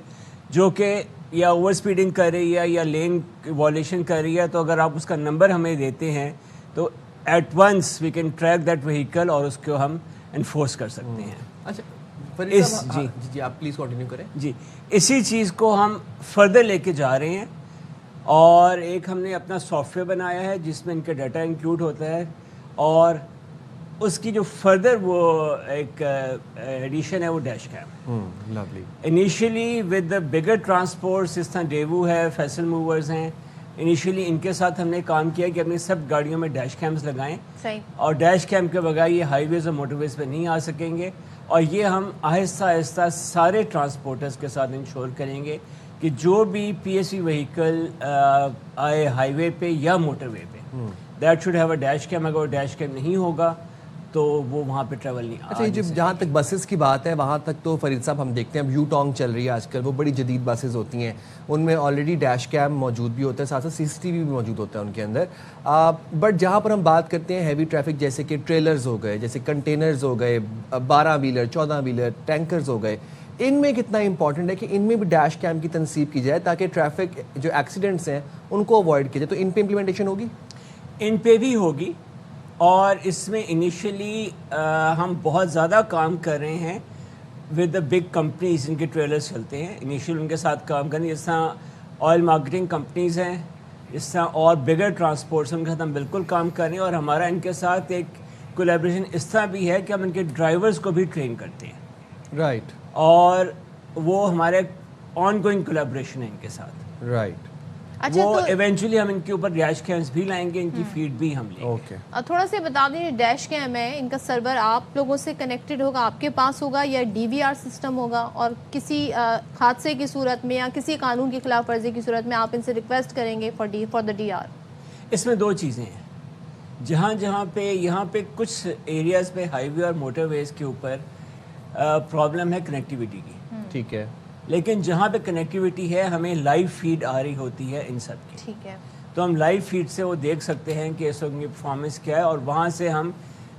S9: جو کہ یا اوور اسپیڈنگ کر رہی ہے یا لین وائلیشن کر رہی ہے, تو اگر آپ اس کا نمبر ہمیں دیتے ہیں تو at once we can track that vehicle اور اس کو ہم انفورس کر سکتے ہیں.
S2: اچھا جی آپ پلیز کنٹینیو کریں.
S9: جی اسی چیز کو ہم فردر لے کے جا رہے ہیں اور ایک ہم نے اپنا سافٹ ویئر بنایا ہے جس میں ان کا ڈیٹا انکلوڈ ہوتا ہے اور اس کی جو فردر وہ ایک ایڈیشن ہے وہ dash came. Initially with the bigger transports جس طرح ڈیوو ہے, فیصل موورز ہیں, انیشیلی ان کے ساتھ ہم نے کام کیا کہ اپنی سب گاڑیوں میں ڈیش کیمز لگائیں اور ڈیش کیم کے بغیر یہ ہائی ویز اور موٹر ویز پہ نہیں آ سکیں گے. اور یہ ہم آہستہ آہستہ سارے ٹرانسپورٹرز کے ساتھ انشور کریں گے کہ جو بھی پی ایس وی وہیکل آئے ہائی وے پہ یا موٹر وے پہ that should have A dash came. اگر ڈیش کیم نہیں ہوگا تو وہ وہاں پہ ٹریول نہیں.
S2: اچھا جہاں تک بسز کی بات ہے وہاں تک تو فرید صاحب ہم دیکھتے ہیں اب یو ٹانگ چل رہی ہے آج کل, وہ بڑی جدید بسز ہوتی ہیں, ان میں آلریڈی ڈیش کیم موجود بھی ہوتا ہے, ساتھ ساتھ سی سی ٹی وی بھی موجود ہوتا ہے ان کے اندر. بٹ جہاں پر ہم بات کرتے ہیں ہیوی ٹریفک جیسے کہ ٹریلرز ہو گئے, جیسے کنٹینرز ہو گئے, 12 ویلر 14 ویلر, ٹینکرز ہو گئے, ان میں کتنا امپورٹنٹ ہے کہ ان میں بھی ڈیش کیم کی تنصیب کی جائے تاکہ ٹریفک جو ایکسیڈنٹس ہیں ان کو اوائڈ کیا جائے. تو ان پہ امپلیمنٹیشن ہوگی؟
S9: ان پہ بھی ہوگی اور اس میں انیشلی ہم بہت زیادہ کام کر رہے ہیں ود دا بگ کمپنیز جن کے ٹریلرز چلتے ہیں. انیشیل ان کے ساتھ کام کریں جس طرح آئل مارکیٹنگ کمپنیز ہیں, اس طرح اور بگر ٹرانسپورٹس ان کے ساتھ ہم بالکل کام کر رہے ہیں. اور ہمارا ان کے ساتھ ایک کولیبریشن اس طرح بھی ہے کہ ہم ان کے ڈرائیورز کو بھی ٹرین کرتے ہیں.
S2: رائٹ.
S9: اور وہ ہمارے آن گوئنگ کولیبریشن ہے ان کے ساتھ.
S2: رائٹ.
S1: اچھا
S9: وہ ایونچولی ہم ان کے اوپر ڈیش کیمز بھی لائیں گے, ان کی فیڈ بھی ہم لیں گے.
S1: تھوڑا سا بتا دیں ڈیش کیم ہے ان کا سرور آپ لوگوں سے کنیکٹڈ ہوگا, آپ کے پاس ہوگا یا ڈی وی آر سسٹم ہوگا, اور کسی حادثے کی صورت میں یا کسی قانون کی خلاف ورزی کی صورت میں آپ ان سے ریکویسٹ کریں گے فار دا ڈی آر؟
S9: اس میں دو چیزیں ہیں. جہاں پہ یہاں پہ کچھ ایریاز پہ ہائی وے اور موٹر ویز کے اوپر پرابلم ہے کنیکٹیوٹی کی,
S2: ٹھیک ہے,
S9: لیکن جہاں پہ کنیکٹیوٹی ہے ہمیں لائیو فیڈ آ رہی ہوتی ہے ان سب کی.
S1: ٹھیک ہے.
S9: تو ہم لائیو فیڈ سے وہ دیکھ سکتے ہیں کہ اس وقت کی پرفارمنس کیا ہے اور وہاں سے ہم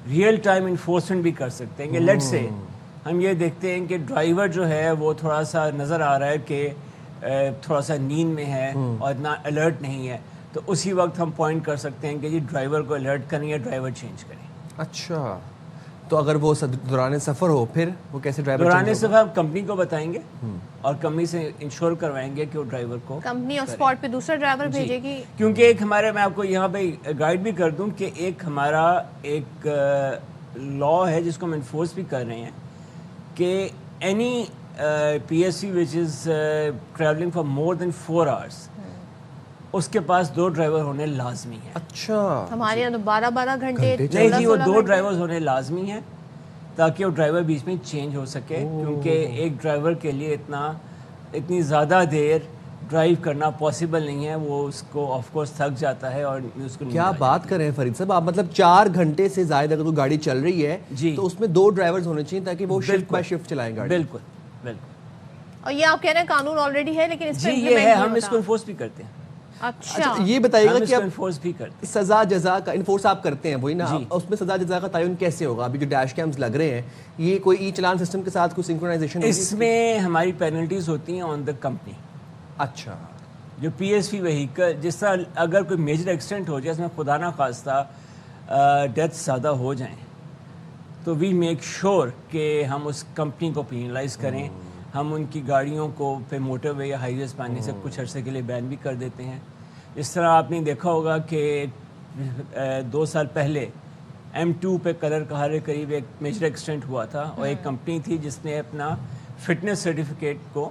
S9: ریئل ٹائم انفورسمنٹ بھی کر سکتے ہیں. کہ لیٹ سے ہم یہ دیکھتے ہیں کہ ڈرائیور جو ہے وہ تھوڑا سا نظر آ رہا ہے کہ تھوڑا سا نیند میں ہے اور اتنا الرٹ نہیں ہے, تو اسی وقت ہم پوائنٹ کر سکتے ہیں کہ جی ڈرائیور کو الرٹ کریں یا ڈرائیور چینج کریں.
S2: اچھا, تو اگر وہ دوران سفر ہو پھر وہ کیسے ڈرائیور
S9: دوران سفر ہم کمپنی کو بتائیں گے اور کمپنی سے انشور کروائیں گے کہ وہ ڈرائیور کو
S1: کمپنی اور اسپاٹ پہ دوسرا ڈرائیور بھیجے گی.
S9: کیونکہ ایک ہمارے, میں آپ کو یہاں پہ گائیڈ بھی کر دوں کہ ایک ہمارا ایک لا ہے جس کو ہم انفورس بھی کر رہے ہیں کہ any P S C which is travelling for more than 4 hours اس کے پاس 2 ڈرائیور ہونے لازمی ہیں.
S2: اچھا,
S1: ہمارے یہاں 12 گھنٹے
S9: نہیں جی, وہ 2 ڈرائیورز ہونے لازمی ہیں تاکہ وہ ڈرائیور بیچ میں چینج ہو سکے. کیونکہ ایک ڈرائیور کے لیے اتنی زیادہ دیر ڈرائیو کرنا پاسبل نہیں ہے, وہ اس کو آف کورس تھک جاتا ہے اور اس کو.
S2: کیا بات کر رہے ہیں فرید صاحب آپ, مطلب 4 گھنٹے سے زائد اگر کوئی گاڑی چل رہی ہے تو اس میں 2 ڈرائیورز ہونے چاہیے تاکہ وہ شفٹ بائی شفٹ چلائیں گاڑی.
S9: بالکل بالکل.
S1: اور یہ آپ کہہ رہے ہیں قانون آلریڈی ہے لیکن اس
S9: پہ یہ ہے, ہم اس کو انفورس بھی کرتے ہیں.
S1: اچھا,
S2: یہ بتائیے گا کہ
S9: انفورس بھی کرتے ہیں,
S2: سزا جزا کا انفورس آپ کرتے ہیں وہی نا, اس میں سزا جزا کا تعین کیسے ہوگا؟ ابھی جو ڈیش کیمز لگ رہے ہیں یہ کوئی ای چلان سسٹم کے ساتھ کوئی سنکرونائزیشن؟
S9: اس میں ہماری پینلٹیز ہوتی ہیں آن دا کمپنی.
S2: اچھا,
S9: جو پی ایس وی وہیکل جس طرح اگر کوئی میجر ایکسیڈنٹ ہو جائے اس میں خدا نہ خواستہ ڈیتھ زیادہ ہو جائیں تو وی میک شور کہ ہم اس کمپنی کو پینلائز کریں. ہم ان کی گاڑیوں کو پہ موٹر وے یا ہائی ویز پہ آنے سے کچھ عرصے کے لیے بین بھی کر دیتے ہیں. اس طرح آپ نے دیکھا ہوگا کہ 2 سال پہلے M2 پہ کلر کہارے قریب ایک میجر ایکسیڈنٹ ہوا تھا اور ایک کمپنی تھی جس نے اپنا فٹنس سرٹیفکیٹ کو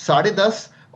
S10: 10.5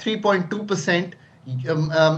S10: 3.2%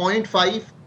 S10: 0.5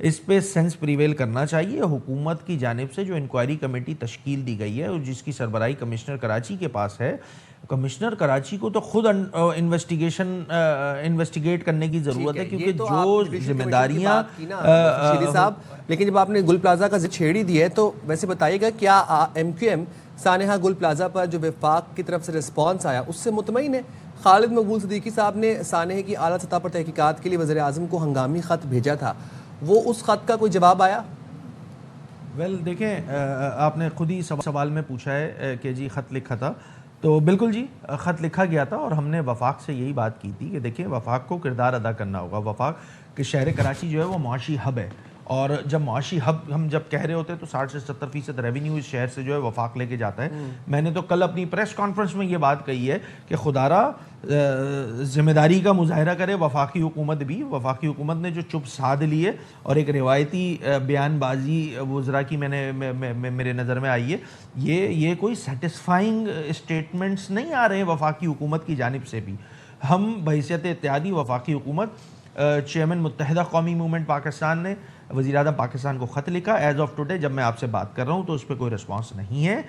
S11: اس پہ سینس پریویل کرنا چاہیے. حکومت کی جانب سے جو انکوائری کمیٹی تشکیل دی گئی ہے اور جس کی سربراہی کمشنر کراچی کے پاس ہے, کمشنر کراچی کو تو خود انویسٹیگیٹ کرنے کی ضرورت ہے, کیونکہ جو ذمہ داریاں
S2: صاحب, لیکن جب آپ نے گل پلازا کا چھیڑ ہی دیا ہے تو ویسے بتائیے گا کیا ایم کیو ایم سانحہ گل پلازا پر جو وفاق کی طرف سے رسپانس آیا اس سے مطمئن ہے؟ خالد مقبول صدیقی صاحب نے سانحے کی اعلیٰ سطح پر تحقیقات کے لیے وزیر اعظم کو ہنگامی خط بھیجا تھا, وہ اس خط کا کوئی جواب آیا؟
S11: دیکھیں, آپ نے خود ہی سوال میں پوچھا ہے کہ جی خط لکھا تھا, تو بالکل جی خط لکھا گیا تھا اور ہم نے وفاق سے یہی بات کی تھی کہ دیکھیں وفاق کو کردار ادا کرنا ہوگا. وفاق کہ شہر کراچی جو ہے وہ معاشی ہب ہے, اور جب معاشی ہب ہم جب کہہ رہے ہوتے ہیں تو 60 سے 70% ریونیو اس شہر سے جو ہے وفاق لے کے جاتا ہے. میں نے تو کل اپنی پریس کانفرنس میں یہ بات کہی ہے کہ خدا را ذمہ داری کا مظاہرہ کرے وفاقی حکومت بھی. وفاقی حکومت نے جو چپ سادھ لیے اور ایک روایتی بیان بازی وزراء کی میرے نظر میں آئی ہے, یہ کوئی سیٹسفائنگ اسٹیٹمنٹس نہیں آ رہے ہیں وفاقی حکومت کی جانب سے بھی. ہم بحیثیت اتحادی وفاقی حکومت, چیئرمین متحدہ قومی موومنٹ پاکستان نے وزیر اعظم پاکستان کو خط لکھا. ایز آف ٹوڈے جب میں آپ سے بات کر رہا ہوں تو اس پہ کوئی رسپانس نہیں ہے.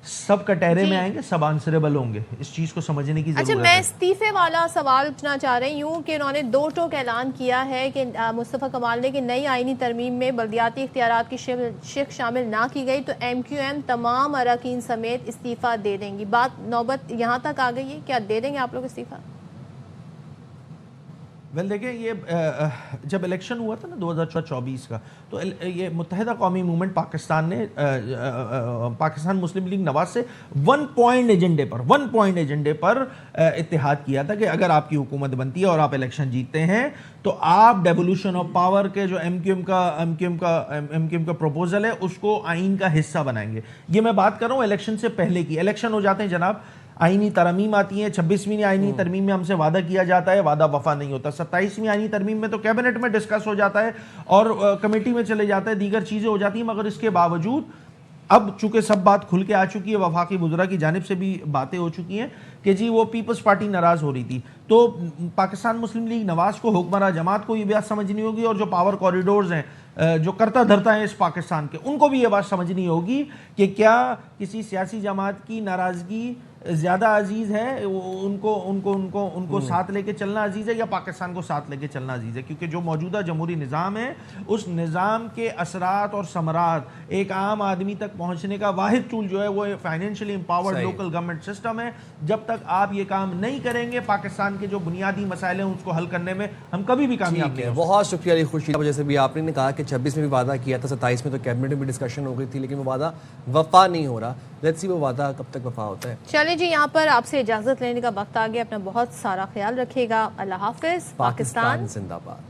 S11: سب کٹہرے میں آئیں گے, سب آنسریبل ہوں گے, اس چیز کو سمجھنے کی ضرورت ہے.
S1: اچھا, میں استعفے والا سوال پوچھنا چاہ رہی ہوں کہ انہوں نے 2 ٹوک اعلان کیا ہے کہ مصطفیٰ کمال نے کہ نئی آئینی ترمیم میں بلدیاتی اختیارات کی شق شامل نہ کی گئی تو ایم کیو ایم تمام اراکین سمیت استعفیٰ دے دیں گی. بات نوبت یہاں تک آ گئی ہے, کیا دے دیں گے آپ لوگ استعفیٰ؟
S11: دیکھیں, یہ جب الیکشن ہوا تھا نا 2024 کا, تو یہ متحدہ قومی موومنٹ پاکستان نے پاکستان مسلم لیگ نواز سے 1 پوائنٹ ایجنڈے پر اتحاد کیا تھا کہ اگر آپ کی حکومت بنتی ہے اور آپ الیکشن جیتتے ہیں تو آپ ڈیولیوشن آف پاور کے جو ایم کیو ایم کا پروپوزل ہے اس کو آئین کا حصہ بنائیں گے. یہ میں بات کر رہا ہوں الیکشن سے پہلے کی. الیکشن ہو جاتے ہیں جناب, آئینی ترمیم آتی ہیں, 26ویں آئینی ترمیم میں ہم سے وعدہ کیا جاتا ہے, وعدہ وفا نہیں ہوتا. 27ویں آئینی ترمیم میں تو کیبنٹ میں ڈسکس ہو جاتا ہے اور کمیٹی میں چلے جاتا ہے, دیگر چیزیں ہو جاتی ہیں, مگر اس کے باوجود اب چونکہ سب بات کھل کے آ چکی ہے, وفاقی وزراء کی جانب سے بھی باتیں ہو چکی ہیں کہ جی وہ پیپلز پارٹی ناراض ہو رہی تھی, تو پاکستان مسلم لیگ نواز کو, حکمراں جماعت کو یہ بات سمجھنی ہوگی, اور جو پاور کوریڈورز ہیں جو کرتا دھرتا ہے اس پاکستان کے, ان کو بھی یہ بات سمجھنی ہوگی کہ کیا کسی سیاسی جماعت کی ناراضگی زیادہ عزیز ہے, ان کو ساتھ لے کے چلنا عزیز ہے, یا پاکستان کو ساتھ لے کے چلنا عزیز ہے. کیونکہ جو موجودہ جمہوری نظام ہے اس نظام کے اثرات اور ثمرات ایک عام آدمی تک پہنچنے کا واحد ٹول جو ہے وہ financially empowered local government system ہے. جب تک آپ یہ کام نہیں کریں گے پاکستان کے جو بنیادی مسائل ہیں اس کو حل کرنے میں ہم کبھی بھی کامیاب نہیں.
S2: بہت شکریہ علی خوشی. جیسے بھی آپ نے کہا کہ 26 میں بھی وعدہ کیا تھا, 27 میں تو کیبنٹ میں بھی ڈسکشن ہو گئی تھی, لیکن وہ وعدہ وفا نہیں ہو رہا. لیٹس سی وہ وعدہ کب تک وفا ہوتا ہے.
S1: چلیں جی, یہاں پر آپ سے اجازت لینے کا وقت آ گیا. اپنا بہت سارا خیال رکھیے گا. اللہ حافظ. پاکستان
S2: زندہ باد.